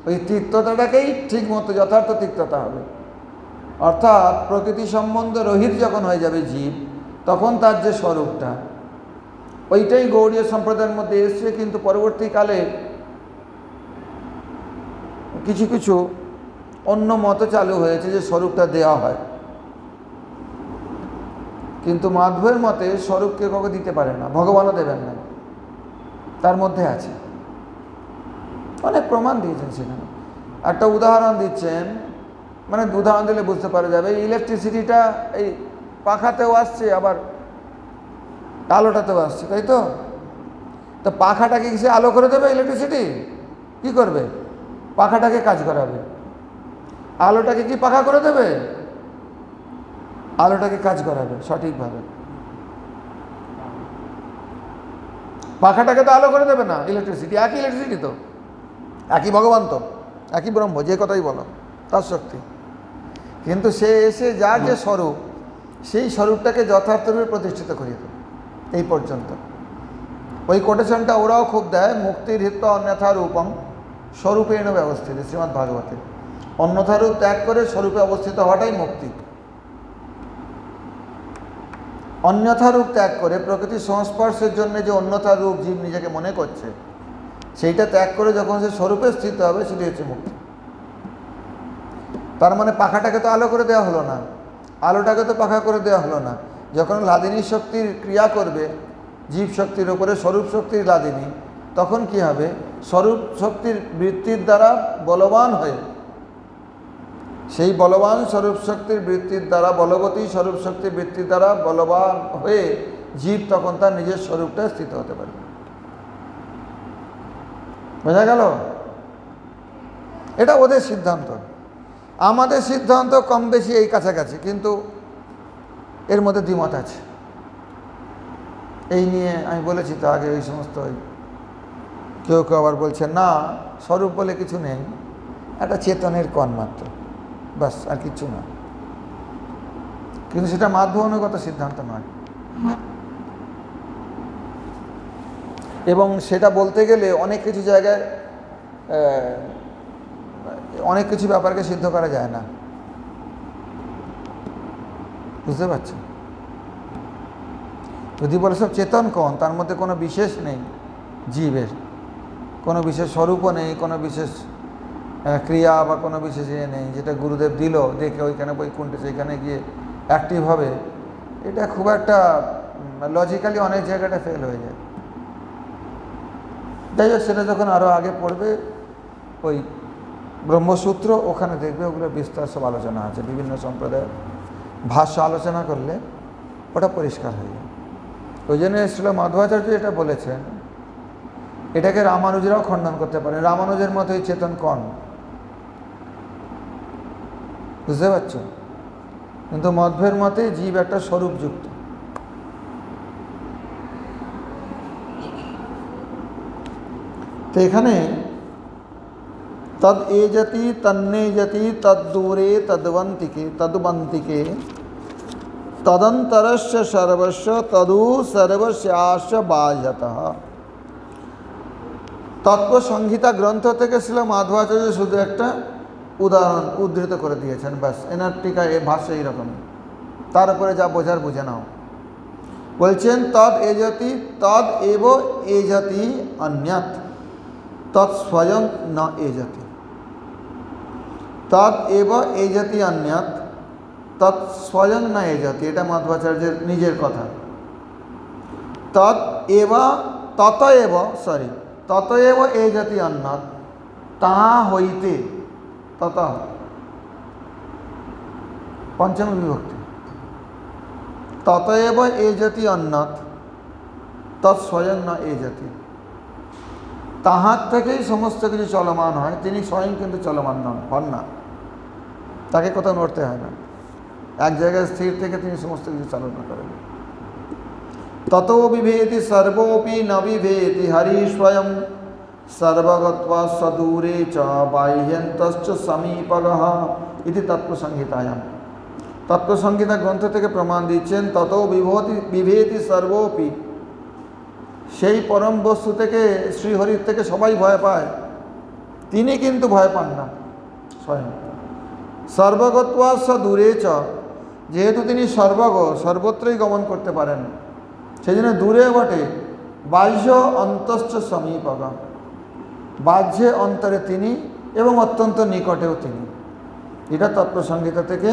ওই তিক্ততাটাকেই ঠিক মতো যথার্থ তিক্ততা হবে। অর্থাৎ প্রকৃতি সম্বন্ধ রহিত যখন হয়ে যাবে জীব, তখন তার যে স্বরূপটা, ওইটাই গৌড়ীয় সম্প্রদায়ের মধ্যে এসছে। কিন্তু পরবর্তীকালে কিছু কিছু অন্য মত চালু হয়েছে যে স্বরূপটা দেওয়া হয়, কিন্তু মাধবের মতে স্বরূপকে কাউকে দিতে পারে না, ভগবানও দেবেন না, তার মধ্যে আছে। অনেক প্রমাণ দিয়েছেন সেখানে। একটা উদাহরণ দিচ্ছেন, মানে উদাহরণ দিলে বুঝতে পারা যাবে। ইলেকট্রিসিটিটা এই পাখাতেও আসছে, আবার আলোটাতেও আসছে, তাই তো? তো পাখাটাকে কি সে আলো করে দেবে? ইলেকট্রিসিটি কি করবে? পাখাটাকে কাজ করাবে। আলোটাকে কি পাখা করে দেবে? আলোটাকে কাজ করাবে সঠিকভাবে। পাখাটাকে তো আলো করে দেবে না ইলেকট্রিসিটি। একই ইলেকট্রিসিটি তো, একই ভগবান তো, একই ব্রহ্ম, যে কথাই বলো, তার শক্তি। কিন্তু সে এসে যার যে স্বরূপ, সেই স্বরূপটাকে যথার্থভাবে প্রতিষ্ঠিত করিয়ে দেবে। এই পর্যন্ত ওই কোটেশনটা ওরাও খুব দেয়, মুক্তির হিত্বা অন্যথা রূপম স্বরূপেণ ব্যবস্থিত, শ্রীমদ্ ভাগবতে। অন্যথা রূপ ত্যাগ করে স্বরূপে অবস্থিত হওয়াটাই মুক্তি। অন্যথা রূপ ত্যাগ করে প্রকৃতির সংস্পর্শের জন্য যে অন্যথা রূপ জীব নিজেকে মনে করছে, সেইটা ত্যাগ করে যখন সে স্বরূপে স্থিত হবে, সেটি হচ্ছে মুক্তি। তার মানে পাখাটাকে তো আলো করে দেওয়া হলো না, আলোটাকে তো পাখা করে দেওয়া হলো না। যখন লাদিনী শক্তির ক্রিয়া করবে জীব শক্তির ওপরে, স্বরূপ শক্তির লাদিনী, তখন কি হবে? স্বরূপ শক্তির বৃত্তির দ্বারা বলবান হয়ে, সেই বলবান স্বরূপ শক্তির বৃত্তির দ্বারা, বলবতী স্বরূপ শক্তির বৃত্তির দ্বারা বলবান হয়ে জীব তখন তার নিজের স্বরূপটা স্থিত হতে পারবে। বোঝা গেল? এটা ওদের সিদ্ধান্ত। আমাদের সিদ্ধান্ত কম বেশি এই কাছাকাছি, কিন্তু এর মধ্যে দ্বিমত আছে। এই নিয়ে আমি বলেছি তো আগে, ওই সমস্ত কেউ কেউ আবার বলছে না, স্বরূপ বলে কিছু নেই, একটা চেতনের কণ মাত্র, বাস, আর কিছু না। কিন্তু সেটা মাধ্যানুগত সিদ্ধান্ত নয়। এবং সেটা বলতে গেলে অনেক কিছু জায়গায় অনেক কিছু ব্যাপারকে সিদ্ধ করা যায় না। বুঝতে পারছো? যদি বলে সব চেতন কণ, তার মধ্যে কোনো বিশেষ নেই, জীবের কোনো বিশেষ স্বরূপও নেই, কোনো বিশেষ ক্রিয়া বা কোনো বিশেষ ইয়ে নেই, যেটা গুরুদেব দিল দেখে ওইখানে বৈকুণ্ঠে সেইখানে গিয়ে অ্যাক্টিভ হবে, এটা খুব একটা লজিক্যালি অনেক জায়গাটা ফেল হয়ে যায়। যাই হোক, সেটা যখন আরও আগে পড়বে ওই ব্রহ্মসূত্র, ওখানে দেখবে ওগুলো বিস্তার সব আলোচনা আছে, বিভিন্ন সম্প্রদায়ের ভাষ্য আলোচনা করলে ওটা পরিষ্কার হয়ে যায়। ওই জন্য শ্রীল মাধ্বাচার্য এটা বলেছেন, এটাকে রামানুজরাও খণ্ডন করতে পারেন, রামানুজের মতোই চেতন কণ। বুঝতে পারছো? কিন্তু মধ্বের মতে জীব একটা স্বরূপযুক্ত। তো এখানে তদ এজতি তন্নেজতি তদ্দূরে তদ্বন্তিকে তদন্তরস্য সর্বস্ব তদু সর্বস্যাস্য বাজতঃ। তত্ত্বসংহিতা গ্রন্থ থেকে শ্রীল মাধ্বাচার্য শুধু একটা উদাহরণ উদ্ধৃত করে দিয়েছেন, ব্যাস। এনার টিকা এ ভাষ্য এইরকম, তার উপরে যা বোঝার বুঝে নাও। বলছেন তদ এজতি তদ এব এজতি অন্যত তৎ স্বয়ং ন এজতি। তদ এব এজতি অন্যত তৎ স্বয়ং ন এজতি, এটা মাধ্বাচার্যের নিজের কথা। তদ এব তত এব এজতি অন্যত, তাহা হইতে, তত পঞ্চম বিভক্তি, তত এব এজতি অন্যত তৎ স্বয়ং ন এজতি। তাহার থেকেই সমস্ত কিছু চলমান হয়, তিনি স্বয়ং কিন্তু চলমান হন না, তাকে কোথাও নড়তে হয় না, এক জায়গায় স্থির থেকে তিনি সমস্ত কিছু চালনা করেন। তত বিভেতি সর্বোপি ন বিভেতি হরি স্বয়ং সর্বগত্বা সদূরে চ বাহ্যন্তশ্চ সমীপগঃ ইতি তত্ত্বসংহিতায়াম। তত্ত্বসংহিতা গ্রন্থ থেকে প্রমাণ দিচ্ছেন তত বিভেতি সর্বোপি, সেই পরম বস্তু থেকে, শ্রীহরির থেকে সবাই ভয় পায়, তিনি কিন্তু ভয় পান না স্বয়ং। সর্বগত্বা সদূরে চ, যেহেতু তিনি সর্বত্রই গমন করতে পারেন, সেই জন্য দূরে বটে। বাহ্য অন্তশ্চ সমীপগ, বাহ্যে অন্তরে তিনি এবং অত্যন্ত নিকটেও তিনি। এটা তত্ত্বসংহিতা থেকে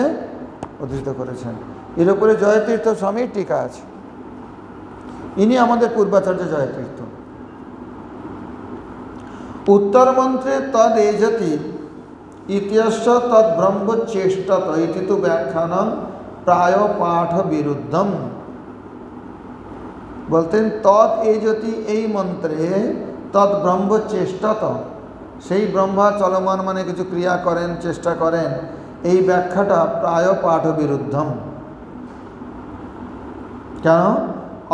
উদ্ধৃত করেছেন। এর উপরে জয়তীর্থ স্বামীর টিকা আছে, ইনি আমাদের পূর্বাচার্য জয়তীর্থ। উত্তর মন্ত্রে তদ এজতি ইত্যস্য তদ ব্রহ্মচেষ্টত ইতি তু ব্যাখ্যানং প্রায় পাঠ বিরুদ্ধম। বলতেন তদ এজতি, এই মন্ত্রে তদ ব্রহ্মচেষ্টত, সেই ব্রহ্মা চলমান মানে কিছু ক্রিয়া করেন, চেষ্টা করেন, এই ব্যাখ্যাটা প্রায় পাঠ বিরুদ্ধম। কেন?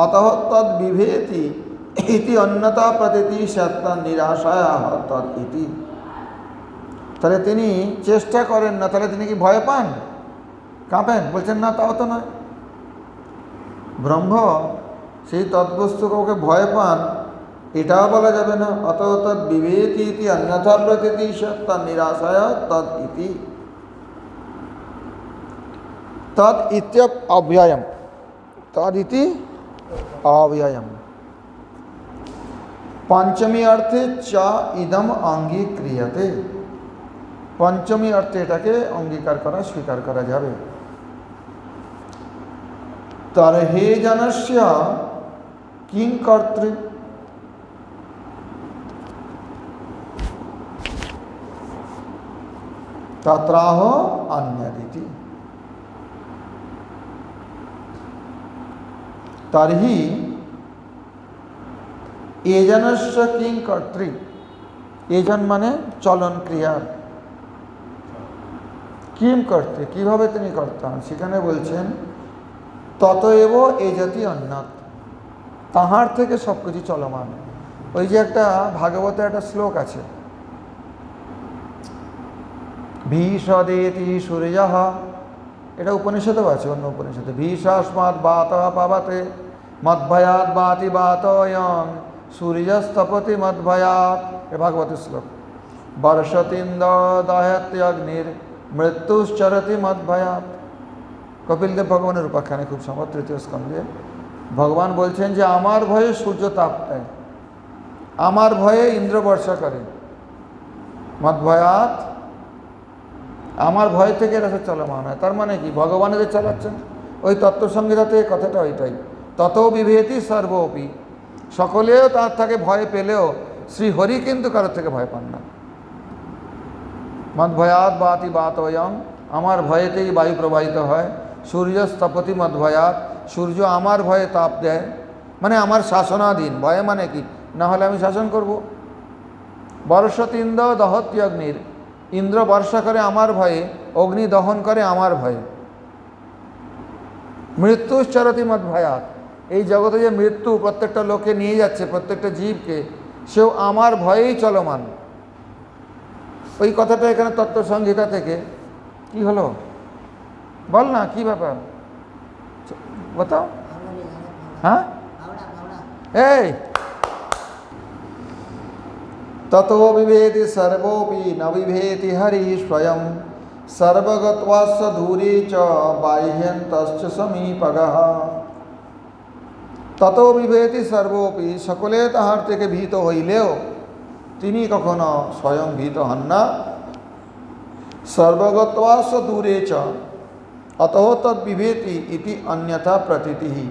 অতঃ তদ বিভেতি ইতি অন্যতা প্রতীতি সত্য নিরাশায়া তদ ইতি। তাহলে তিনি চেষ্টা করেন না, তাহলে তিনি কি ভয় পান, কাঁপেন? বলছেন না, তাও তো নয়। ব্রহ্ম সেই তদ্বস্তু কাউকে ভয় পান, এটাও বলা যাবে না। অতঃ তদ বিভেতি ইতি অন্যথা প্রতীতি সত্য নিরাশায়া তদ ইতি। তদ ইত্যপ অব্যয়ম, তদ ইতি অব্যয়ম। পঞ্চমী অর্থে চ ইদম অঙ্গীক্রিয়তে, পঞ্চমী অর্থে এটাকে অঙ্গীকার করা, স্বীকার করা যাবে। তর্হে জনস্য কিং কর্তৃ, তত্রাহ অন্যদিতি। तर्हि एजनस्य किं कर्तृ, एजन माने चलन क्रियार, किम कर्तृ কিভাবে তিনি কর্তা, সেখানে বলছেন ততএব এজতি অন্যৎ, তাহার থেকে সব কিছু চলমান। ওই যে একটা ভাগবতে একটা শ্লোক আছে, ভীষদেতি সূর্যঃ, এটা উপনিষদেও আছে, অন্য উপনিষদে, ভীষাস্মাৎ বাতঃ পাবতে মদ্ভয়াৎ বাতি বাতয়ং সূর্যস্তপতি মদ্ভয়াৎ, এ ভাগবতের শ্লোক। বর্ষতিন্দ দহত্যগ্নির মৃত্যুশ্চরতি মদ্ভয়াৎ। কপিলদেব ভগবানের উপাখ্যানে খুব সম্ভব তৃতীয় স্কন্ধে ভগবান বলছেন যে আমার ভয়ে সূর্য তাপ দেয়, আমার ভয়ে ইন্দ্র বর্ষা করে, মদ্ভয়াৎ, আমার ভয় থেকে এটা চলমান হয়। তার মানে কি, ভগবান যে চালাচ্ছেন, ওই তত্ত্বসংহিতাতে কথাটা ওইটাই, তত বিভেতি সর্বপি, সকলেও তার থেকে ভয় পেলেও শ্রীহরি কিন্তু কারোর থেকে ভয় পান না। মদ্ভয়াৎ বাতি বাতয়ং, আমার ভয়েতেই বায়ু প্রবাহিত হয়, সূর্যস্তপতি মদ্ভয়াৎ, সূর্য আমার ভয়ে তাপ দেয়, মানে আমার শাসনাধীন। ভয়ে মানে কি, না হলে আমি শাসন করব। বর্ষতিন্দ দহত্যি অগ্নির, ইন্দ্র বর্ষা করে আমার ভয়ে, অগ্নি দহন করে আমার ভয়ে। মৃত্যুশ্চরতি মদ্ভয়াৎ, এই জগতে যে মৃত্যু প্রত্যেকটা লোকে নিয়ে যাচ্ছে, প্রত্যেকটা জীবকে, সেও আমার ভয়েই চলমান। ওই কথাটা এখানে তত্ত্বসংহিতা থেকে কি হলো, বল না কি ব্যাপার, बताओ। हाँ এই ततो विभेति सर्वोपि न विभेति हरि स्वयं सर्वगत्वास्य दूरे च बाह्यन्तश्च समीपगः। ततो विभेति सर्वोपि, সকলে তাহার থেকে ভীত হইলেও তিনি কখনো স্বয়ং ভীত হন না। सर्वगत्वास्य दूरे च अतः तद विभेति इति अन्यथा प्रतीति।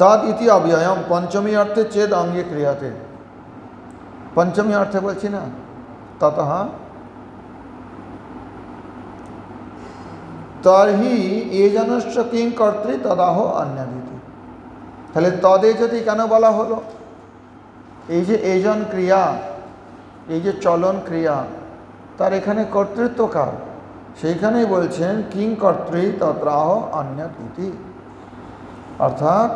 तद इति अव्ययम, पंचमी अर्थे चेद अंगे क्रियाते, पंचमी अर्थे बोलছি না, ततः तर्हि एजनस्य किं कर्तृ तदाह अन्यदिति। তাহলে তদে যদি কেন বলা হলো, এই যে এজন ক্রিয়া, এই যে চলন ক্রিয়া, তার এখানে কর্তৃত্ব কার, সেইখানেই বলছেন কিং কর্তৃ তত্রাহ অন্যত ইতি, অর্থাৎ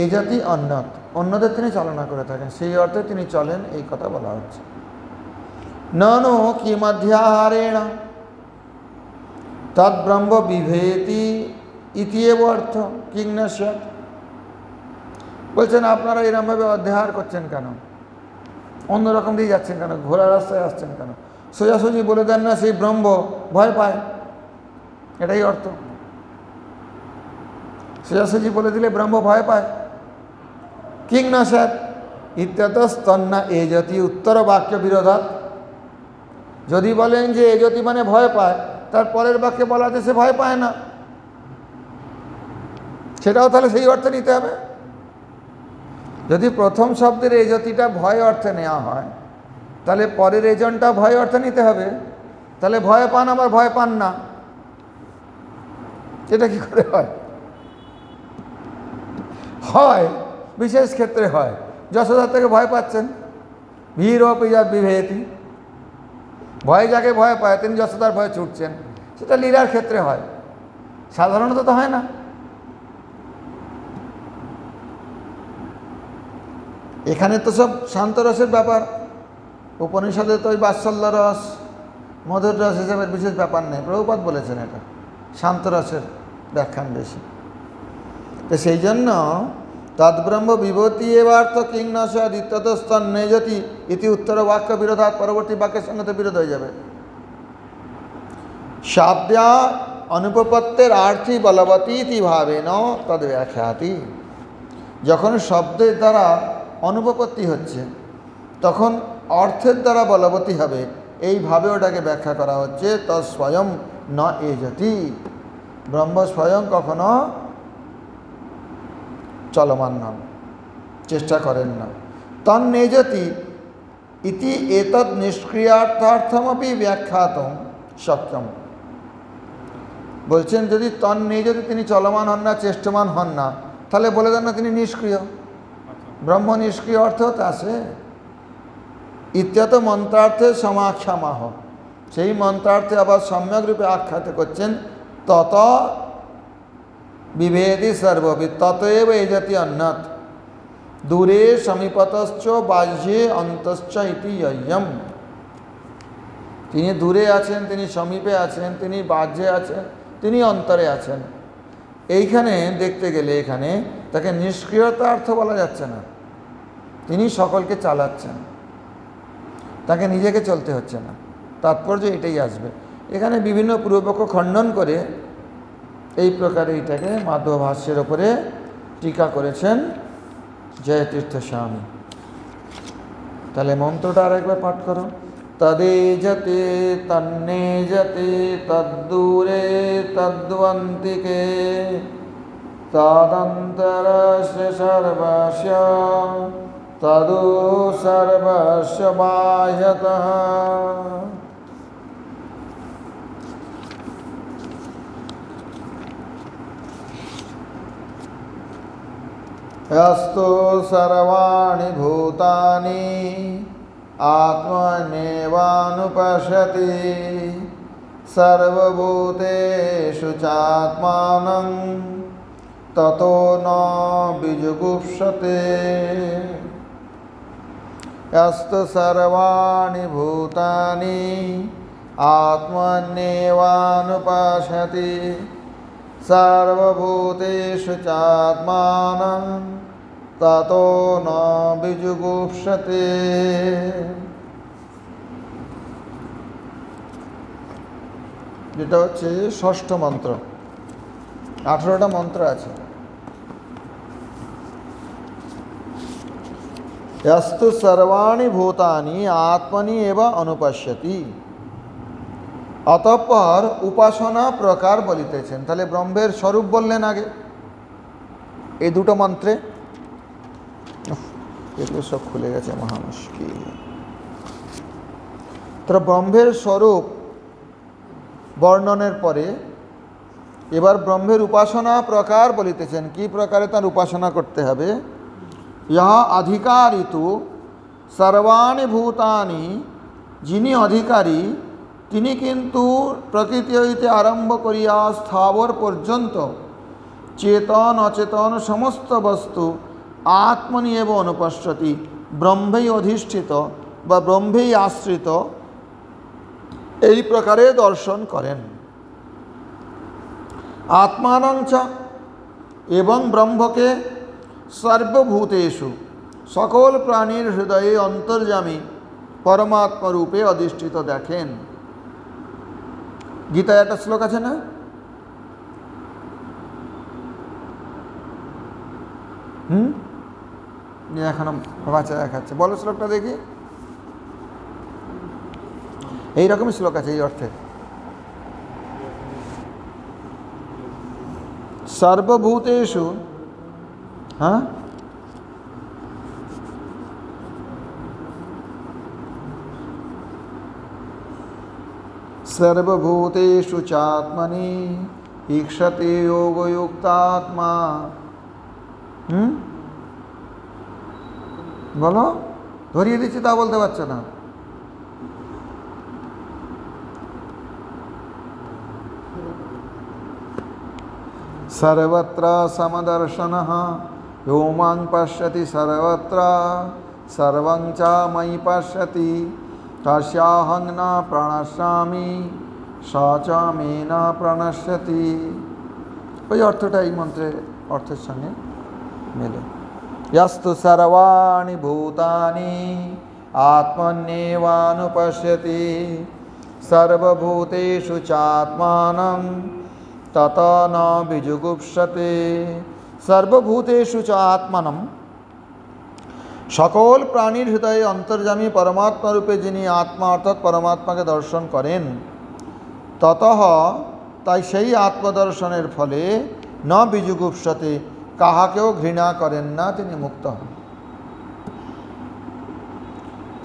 এ জাতি অন্যত, অন্যদের তিনি চালনা করে থাকেন, সেই অর্থে তিনি চলেন, এই কথা বলা হচ্ছে। ননু কিমধ্যাহারেণ তদ ব্রহ্ম বিভেতি ইতিএব অর্থ কিং ন স্যাৎ। বলছেন আপনারা এরকমভাবে অধ্যাহার করছেন কেন, অন্যরকম দিয়ে যাচ্ছেন কেন, ঘোড়া রাস্তায় আসছেন কেন, সোজাসুজি বলে দেন না সেই ব্রহ্ম ভয় পায়, এটাই অর্থ। সোজাসুজি বলে দিলে ব্রহ্ম ভয় পায়। কিং না স্যার ইত্যাতস্তন্না এ জাতি উত্তর বাক্য বিরোধাৎ, যদি বলেন যে এ জাতি মানে ভয় পায়, তার পরের বাক্যে বলা আছে সে ভয় পায় না, সেটাও তাহলে সেই অর্থে নিতে হবে। যদি প্রথম শব্দের এ জাতিটা ভয় অর্থে নেওয়া হয়, তাহলে পরের এজনটা ভয় অর্থে নিতে হবে। তাহলে ভয় পান আবার ভয় পান না, এটা কি করে হয়? হয় বিশেষ ক্ষেত্রে হয়, যশোদার থেকে ভয় পাচ্ছেন, ভীর পিজাত বিভেতি, ভয় যাকে ভয় পায় তিনি যশোদার ভয়ে ছুটছেন, সেটা লীলার ক্ষেত্রে হয়, সাধারণত তো হয় না। এখানে তো সব শান্ত রসের ব্যাপার, উপনিষদে তো ওই বাৎসল্য রস মধুর রস হিসাবে বিশেষ ব্যাপার নেই, প্রভুপাদ বলেছেন এটা শান্ত রসের ব্যাখ্যান বেশি। তো সেই জন্য তদ্ব্রহ্ম বিভূতি এবার্থ কিং ন স্যাৎ ইত্যতস্তন্নে যতি ইতি উত্তর বাক্য বিরোধাৎ, পরবর্তী বাক্যের সঙ্গে তো বিরোধ হয়ে যাবে। শাব্দ্যা অনুপপত্তের আর্থী বলবতী ইতি ভাবেন তদ ব্যাখ্যাতি। যখন শব্দের দ্বারা অনুপপত্তি হচ্ছে, তখন অর্থের দ্বারা বলবতী হবে, এইভাবে ওটাকে ব্যাখ্যা করা হচ্ছে। তৎ স্বয়ং ন এ জাতি, ব্রহ্ম স্বয়ং কখনো চলমান নন, চেষ্টা করেন না। তন্নেজতি ইতি এতদ নিষ্ক্রিয়ার্থার্থমপি ব্যাখ্যাতম শক্যম। বলছেন যদি তন নেই, যদি তিনি চলমান হন না, চেষ্টমান হন না, তাহলে বলে দেন না তিনি নিষ্ক্রিয়। ব্রহ্ম নিষ্ক্রিয় অর্থ হতে আসে ইত্যত মন্ত্রার্থে সমাখ্যামাহ, সেই মন্ত্রার্থে আবার সম্যক রূপে আখ্যাত করছেন তত বিভেদি সর্ববিদ ততএব এই জাতি অন্যত দূরে সমীপতশ্চ বাহ্যে অন্তশ্চ ইতি ইয়ম। তিনি দূরে আছেন, তিনি সমীপে আছেন, তিনি বাহ্যে আছেন, তিনি অন্তরে আছেন। এইখানে দেখতে গেলে এখানে তাকে নিষ্ক্রিয়তা অর্থ বলা যাচ্ছে না, তিনি সকলকে চালাচ্ছেন, তাকে নিজেকে চলতে হচ্ছে না। তাৎপর্য এটাই আসবে। এখানে বিভিন্ন পূর্বপক্ষ খণ্ডন করে এই প্রকারে এটাকে মাধব ভাষ্যের ওপরে টিকা করেছেন জয়তীর্থ স্বামী। তাহলে মন্ত্রটা আরেকবার পাঠ করো। তদেজতে তন্নেজতে তদ্দূরে তদ্বন্তিকে তদন্তরস্য সর্বস্য তদু সর্বস্য বাহ্যতঃ। यस्तु सर्वाणि भूतानि आत्मन्येवानुपश्यति सर्वभूतेषु चात्मानं ततो न विजुगुप्सते। यस्तु सर्वाणि भूतानि आत्मन्येवानुपश्यति सर्वभूतेषु चात्मानं ततो न विजुगुप्सते। যেটা হচ্ছে ষষ্ঠ মন্ত্র, 18টা মন্ত্র আছে। यस्तु सर्वाणि भूतानि आत्मनि एव अनुपश्यति। অতঃপর উপাসনা প্রকার বলিতেছেন। তাহলে ব্রহ্মের স্বরূপ বললেন আগে এই দুটো মন্ত্রে। এগুলো সব খুলে গেছে, মহা মুশকিল। তারা ব্রহ্মের স্বরূপ বর্ণনের পরে এবার ব্রহ্মের উপাসনা প্রকার বলিতেছেন। কি প্রকারে তার উপাসনা করতে হবে? ইহা অধিকারিতু সর্বাণি ভূতানি, যিনি অধিকারী তিনি কিন্তু প্রকৃতি হইতে আরম্ভ করিয়া স্থাবর পর্যন্ত চেতন অচেতন সমস্ত বস্তু আত্মনি এব অনুপশ্যতি, ব্রহ্মেই অধিষ্ঠিত বা ব্রহ্মেই আশ্রিত, এই প্রকারে দর্শন করেন। আত্মানং চ, এবং ব্রহ্মকে সর্বভূতেষু, সকল প্রাণীর হৃদয়ে অন্তর্যামী পরমাত্মা রূপে অধিষ্ঠিত দেখেন। গীতায় একটা শ্লোক আছে না? এখনো বাচ্চা দেখাচ্ছে, বলো শ্লোকটা দেখি। এইরকমই শ্লোক আছে এই অর্থে। সর্বভূতেষু, হ্যাঁ, सर्वभूतेषु चात्मनि ईक्षते योगयुक्तात्मा। বলো, ধরিয়ে দিচ্ছি তা বলতে পারছো না। सर्वत्र समदर्शनः यो मां पश्यति सर्वत्र सर्वं च मयि पश्यति तस्याहं न प्रणश्यामि स च मे न प्रणश्यति। ওই অর্থটা এই মন্ত্রের অর্থের সঙ্গে মেলে। यस्तु सर्वाणि भूतानि आत्मन्येवानुपश्यति सर्वभूतेषु चात्मानं ततो न विजुगुप्सते। सर्वभूतेषु च आत्मानं, সকল প্রাণীর হৃদয়ে অন্তর্যামী পরমাত্মা রূপে যিনি আত্মা অর্থাৎ পরমাত্মাকে দর্শন করেন, ততঃ, তাই সেই আত্মদর্শনের ফলে ন বিজুগুপ্সতে, কাহাকেও ঘৃণা করেন না, তিনি মুক্ত হন।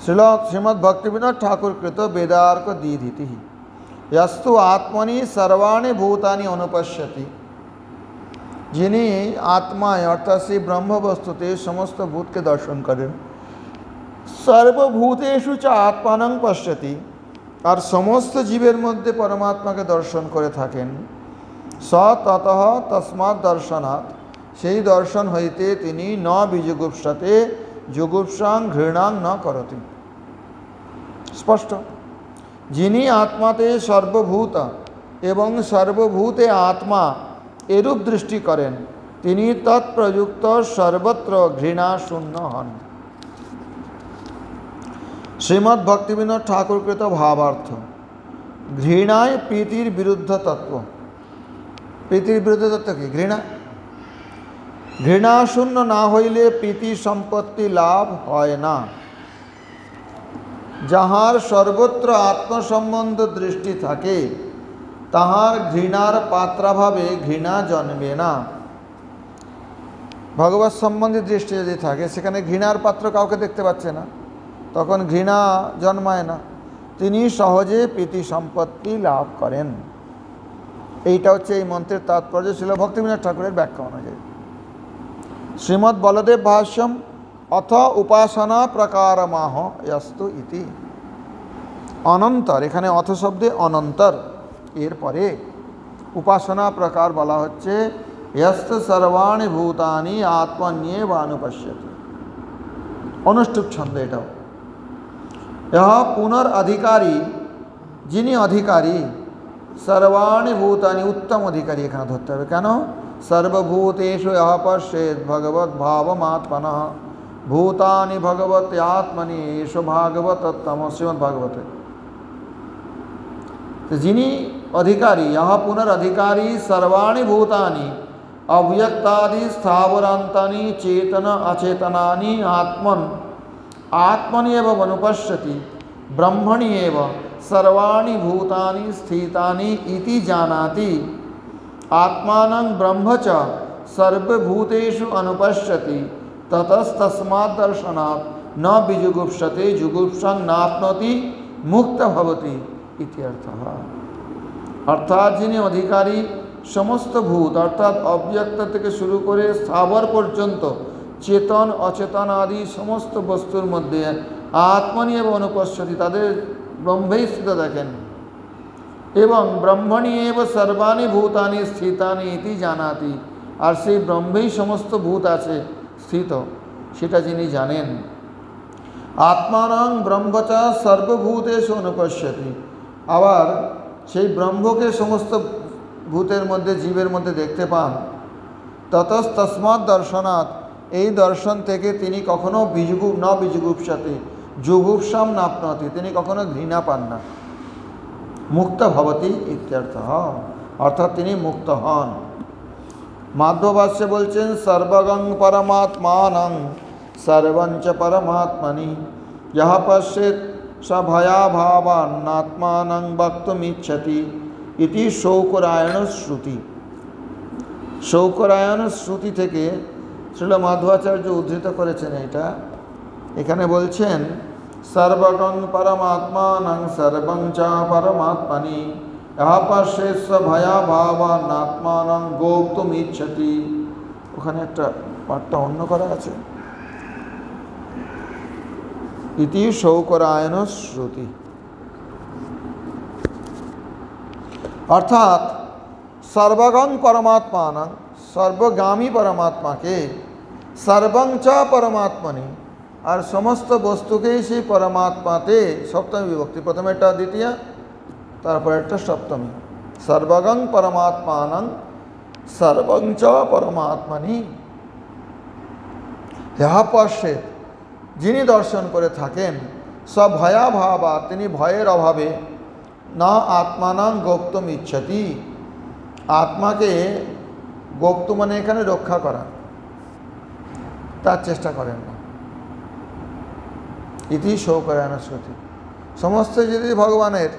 শ্রীমদ্ ভক্তিবিনোদ ঠাকুর কৃত বেদার্ক দ্বিধীতি। यस्तु आत्मनि सर्वाणि भूतानि अनुपश्यति, যিনি আত্মায় অর্থাৎ সেই ব্রহ্মবস্তুতে সমস্ত ভূতকে দর্শন করেন। সর্বভূতেষু চ আত্মানং পশ্যতি, আর সমস্ত জীবের মধ্যে পরমাত্মাকে দর্শন করে থাকেন। স ততঃ তস্মাৎ দর্শনাৎ, সেই দর্শন হইতে তিনি ন বিজুগুপ্সতে জুগুপ্সাং ঘৃণাং ন করতি। স্পষ্ট, যিনি আত্মাতে সর্বভূত এবং সর্বভূতে আত্মা এরূপ দৃষ্টি করেন, তিনি তৎপ্রযুক্ত সর্বত্র ঘৃণা শূন্য হন। শ্রীমদ্ ভক্তিবিনোদ ঠাকুরকৃত ভাবার্থ। ঘৃণায় প্রীতির বিরুদ্ধ তত্ত্ব। প্রীতির বিরুদ্ধ তত্ত্ব কি? ঘৃণা। ঘৃণা শূন্য না হইলে প্রীতি সম্পত্তি লাভ হয় না। যাহার সর্বত্র আত্মসম্বন্ধ দৃষ্টি থাকে, তাহার ঘৃণার পাত্রাভাবে ঘৃণা জন্মে না। ভগবৎ সম্বন্ধী দৃষ্টি যদি থাকে, সেখানে ঘৃণার পাত্র কাউকে দেখতে পাচ্ছে না, তখন ঘৃণা জন্মায় না, তিনি সহজে প্রীতি সম্পত্তি লাভ করেন। এইটা হচ্ছে এই মন্ত্রের তাৎপর্য ছিল ভক্তিবিনোদ ঠাকুরের ব্যাখ্যা অনুযায়ী। শ্রীমদ্ বলদেব ভাষ্যম অথ উপাসনা প্রকারমাহ यस्तु ইতি। অনন্তর, এখানে অথ শব্দে অনন্তর, এরপরে উপাসনা প্রকার বলা হচ্ছে यस्तु सर्वाणि भूतानि आत्मन्येव अनुपश्यति। অনুষ্ঠুপ ছন্দ এটাও। यह पुनरधिकारी, যিনি অধিকারী, सर्वाणि भूतानि, उत्तम अधिकारी এখানে ধরতে হবে। কেন? सर्वभूतेषु यः पश्येत् भगवद्भावमात्मनः भूतानि भगवते आत्मनि एष भागवतोत्तम। श्रीमद्भागवते যিনি অধিকারী, यः पुनरधिकारी सर्वाणि भूतानि अव्यक्तादि स्थावरान्तानि चेतन अचेतनानि आत्मन् आत्मनि एव अनुपश्यति ब्रह्मणि एव सर्वाणि भूतानि स्थितानि इति जानाति आत्मानं ब्रह्म च सर्वभूतेषु अनुपश्यति ततस्तस्मात् दर्शनात् न विजुगुप्सते जुगुप्सां नाप्नोति मुक्त भवति इति अर्थः। अर्थात যিনি অধিকারী সমস্ত ভূত অর্থাৎ অব্যক্ত থেকে শুরু করে স্থাবর পর্যন্ত চেতন অচেতন আদি সমস্ত বস্তুর মধ্যে আত্মনি এবং অনুপশ্যতি, তাদের ব্রহ্মেই স্থিত দেখেন, এবং ব্রহ্মণি এব সর্বাণি ভূতানি স্থিতানি ইতি জানাতি, আর সেই ব্রহ্মেই সমস্ত ভূত আছে স্থিত, সেটা যিনি জানেন। আত্মানাং ব্রহ্মচা সর্বভূতেষু অনুপশ্যতি, আবার সেই ব্রহ্মকে সমস্ত ভূতের মধ্যে জীবের মধ্যে দেখতে পান। ততস্তস্মাৎ দর্শনাৎ, এই দর্শন থেকে তিনি কখনো বিজুগুপ্সাতে জুগুপ্সাম নাপ্নতি, তিনি কখনো ঘৃণা পান না। মুক্ত ভবতি ইত্যর্থ, অর্থাৎ তিনি মুক্ত হন। মাধ্বভাষ্যে বলছেন সর্বগং পরমাত্মানং সর্বঞ্চ পরমাত্মনি यः पश्येत् स भयाभावान्नात्मानं वक्तुमिच्छति इति শৌকরায়ণ শ্রুতি। শৌকরায়ণ শ্রুতি থেকে শ্রীল মাধ্বাচার্য উদ্ধৃত করেছেন এটা। এখানে বলছেন সর্বগং পরমাত্মানং সর্বং চ পরমাত্মনি यः पश्येत् स भयाभावान्नात्मानं गोप्तुमिच्छति। ওখানে একটা পাঠটা অন্য করা আছে, ইতি শৌকরায়ণ শ্রুতি। অর্থাৎ সর্বগং পরমাত্মানং, সর্বগামী পরমাত্মাকে, সর্বং চ পরমাত্মনি, আর সমস্ত বস্তুকেই সেই পরমাত্মাতে, সপ্তমী বিভক্তি, প্রথমে একটা দ্বিতীয়া, তারপর একটা সপ্তমী। সর্বগং পরমাত্মানং সর্বং চ পরমাত্মনি यः पश्येत्, যিনি দর্শন করে থাকেন, সভয়াভাবা, তিনি ভয়ের অভাবে, না আত্মানাং গোপ্তম ইচ্ছতি, আত্মাকে গোপ্ত মানে এখানে রক্ষা করা, তার চেষ্টা করেন না। ইতি শৌকরায়ণ শ্রুতি। সমস্ত যদি ভগবানের,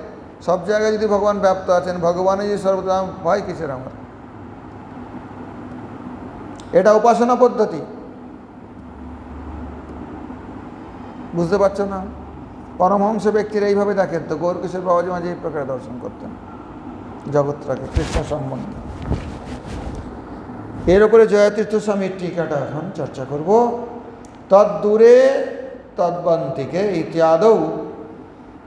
সব জায়গায় যদি ভগবান ব্যাপ্ত আছেন, ভগবানের যদি সর্বদা, ভয় কিসের আমার? এটা উপাসনা পদ্ধতি, বুঝতে পারছো না? পরমহংস ব্যক্তিরা এইভাবে দেখেন তো, গৌরকিশোর বাবাজি মাঝে এই প্রকারে দর্শন করতেন জগৎটাকে, কৃষ্ণ সম্বন্ধে। এর উপরে জয়তীর্থ স্বামীর টিকাটা এখন চর্চা করব। তদ্দূরে তদ্বন্তিকে ইত্যাদৌ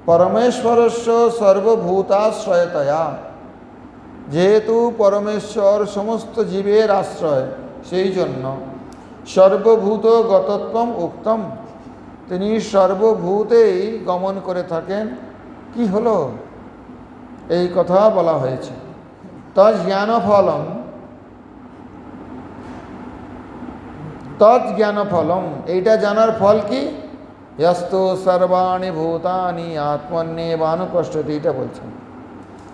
পরমেশ্বরস্য সর্বভূতাশ্রয়তয়া, যেহেতু পরমেশ্বর সমস্ত জীবের আশ্রয়, সেই জন্য সর্বভূত গতত্বম উক্তম, তিনি সর্বভূতেই গমন করে থাকেন। কি হলো এই কথা বলা হয়েছে। তজ্জ্ঞানফলম, তজ্জ্ঞানফলম, এইটা জানার ফল কি? यस्तो सर्वाणि भूतानि आत्मन्येवानुपश्यति, এটা বলছেন।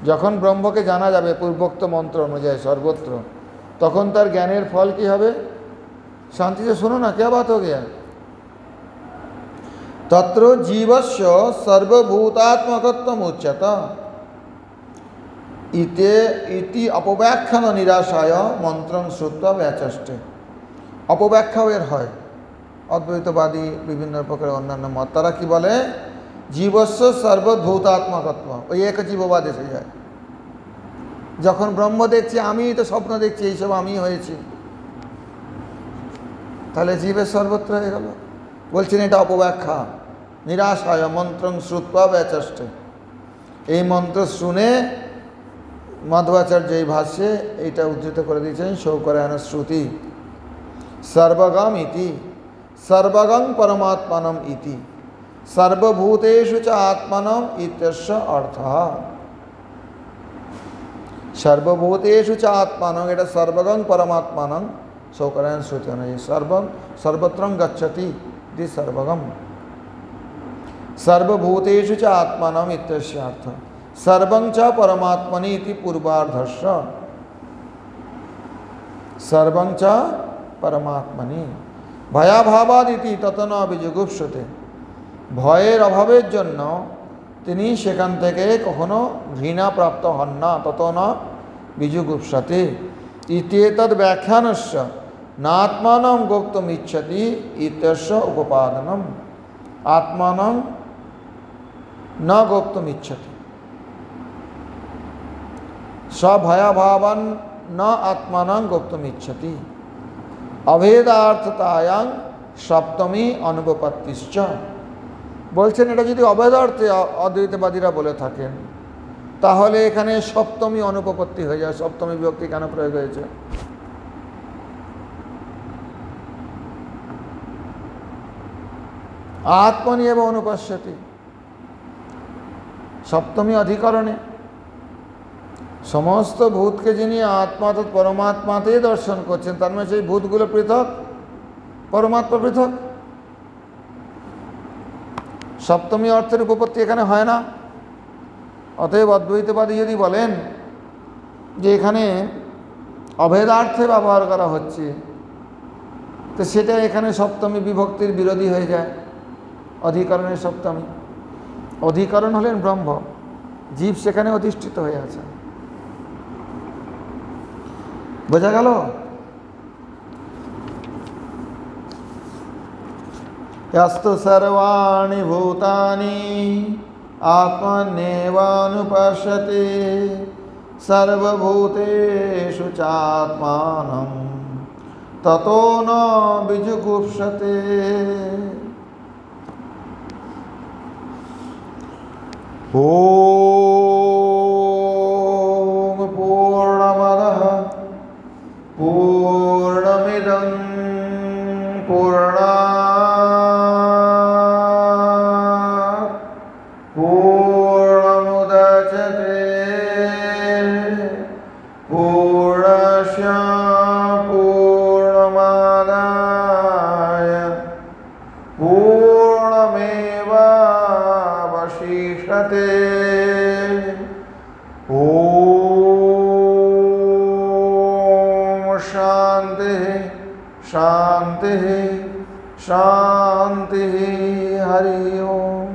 যখন ব্রহ্মকে জানা যাবে পূর্বোক্ত মন্ত্র অনুযায়ী সর্বত্র, তখন তার জ্ঞানের ফল কি হবে? शांति से सुनो ना, क्या बात हो गया। तत्र जीवस्य सर्वभूतात्मकत्वम् उच्यते इति अपव्याख्यान निराशाय मंत्रं श्रुत्वा व्याचष्टे। अपव्याख्याও এর হয়, অদ্বৈতবাদী বিভিন্ন প্রকার অন্যান্য মত, তারা কি বলে? জীবস্য সর্বভূতাত্মকত্ব, ওই এক জীববাদ এসে যায়। যখন ব্রহ্ম দেখছি, আমি তো স্বপ্ন দেখছি, এইসব আমি হয়েছি, তাহলে জীবের সর্বত্র হয়ে গেল। বলছেন এটা অপব্যাখ্যা। নিরাশায় মন্ত্রং শ্রুত্বা ব্যাচষ্টে, এই মন্ত্র শুনে মাধবাচার্য এই ভাষ্যে এইটা উদ্ধৃত করে দিয়েছেন। শৌকরায়ণ শ্রুতি সর্বগম ইতি সর্বগং পরমাত্মানম ইতি সর্বভূতেষু চ আত্মানম ইত্যস্য অর্থঃ। সর্বভূতেষু চ আত্মানম, এটা সর্বগং পরমাত্মানম শৌকরায়ণ শ্রুতি অনুযায়ী। সর্বং সর্বত্রং গচ্ছতি ইতি সর্বগম, সর্বভূতেষু চ আত্মানম ইত্যস্য অর্থঃ। সর্বং চ পরমাত্মনি ইতি পূর্বার্ধস্য, সর্বং চ পরমাত্মনি। ভয়াভাবাদিতি তত ন বিজুগুপ্সতে, ভয়ের অভাবের জন্য তিনি সেখান থেকে কখনো ঘৃণা প্রাপ্ত হন না। তত ন বিজুগুপ্সতে ইত্যেতদ্ ব্যাখ্যানস্য নাত্মানং গোপ্তুম ইচ্ছতি ইত্যস্য উপপাদনম। আত্মানং ন গোপ্তুম ইচ্ছতি, সভয়াভাবান ন আত্মানং গোপ্তুম ইচ্ছতি। অভেদার্থতায়াং সপ্তমী অনুপপত্তিশ্চ, বলছেন এটা যদি অভেদার্থে অদ্বৈতবাদীরা বলে থাকেন, তাহলে এখানে সপ্তমী অনুপপত্তি হয়ে যায়। সপ্তমী বিভক্তি কেন প্রয়োগ হয়েছে? আত্মনি এব অনুপশ্যতি, সপ্তমী অধিকরণে সমস্ত ভূতকে যিনি আত্মা অর্থাৎ পরমাত্মাতেই দর্শন করছেন, তার মানে সেই ভূতগুলো পৃথক, পরমাত্মা পৃথক। সপ্তমী অর্থের উপপত্তি এখানে হয় না। অতএব অদ্বৈতবাদী যদি বলেন যে এখানে অভেদার্থে ব্যবহার করা হচ্ছে, তো সেটা এখানে সপ্তমী বিভক্তির বিরোধী হয়ে যায়। অধিকরণের সপ্তমী, অধিকরণ হলেন ব্রহ্ম, জীব সেখানে অধিষ্ঠিত হয়ে আছে। বোঝা গেল? यस्तु सर्वाणि भूतानि आत्मन्येवानुपश्यति सर्वभूतेषु चात्मानं ततो न विजुगुप्सते। ॐ पूर्णमदः पूर्णमिदं पूर्णात् पूर्णमुदच्यते पूर्णस्य पूर्णमादाय पूर्णमेवावशिष्यते। शांति शांति हरि ओम।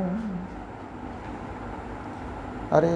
अरे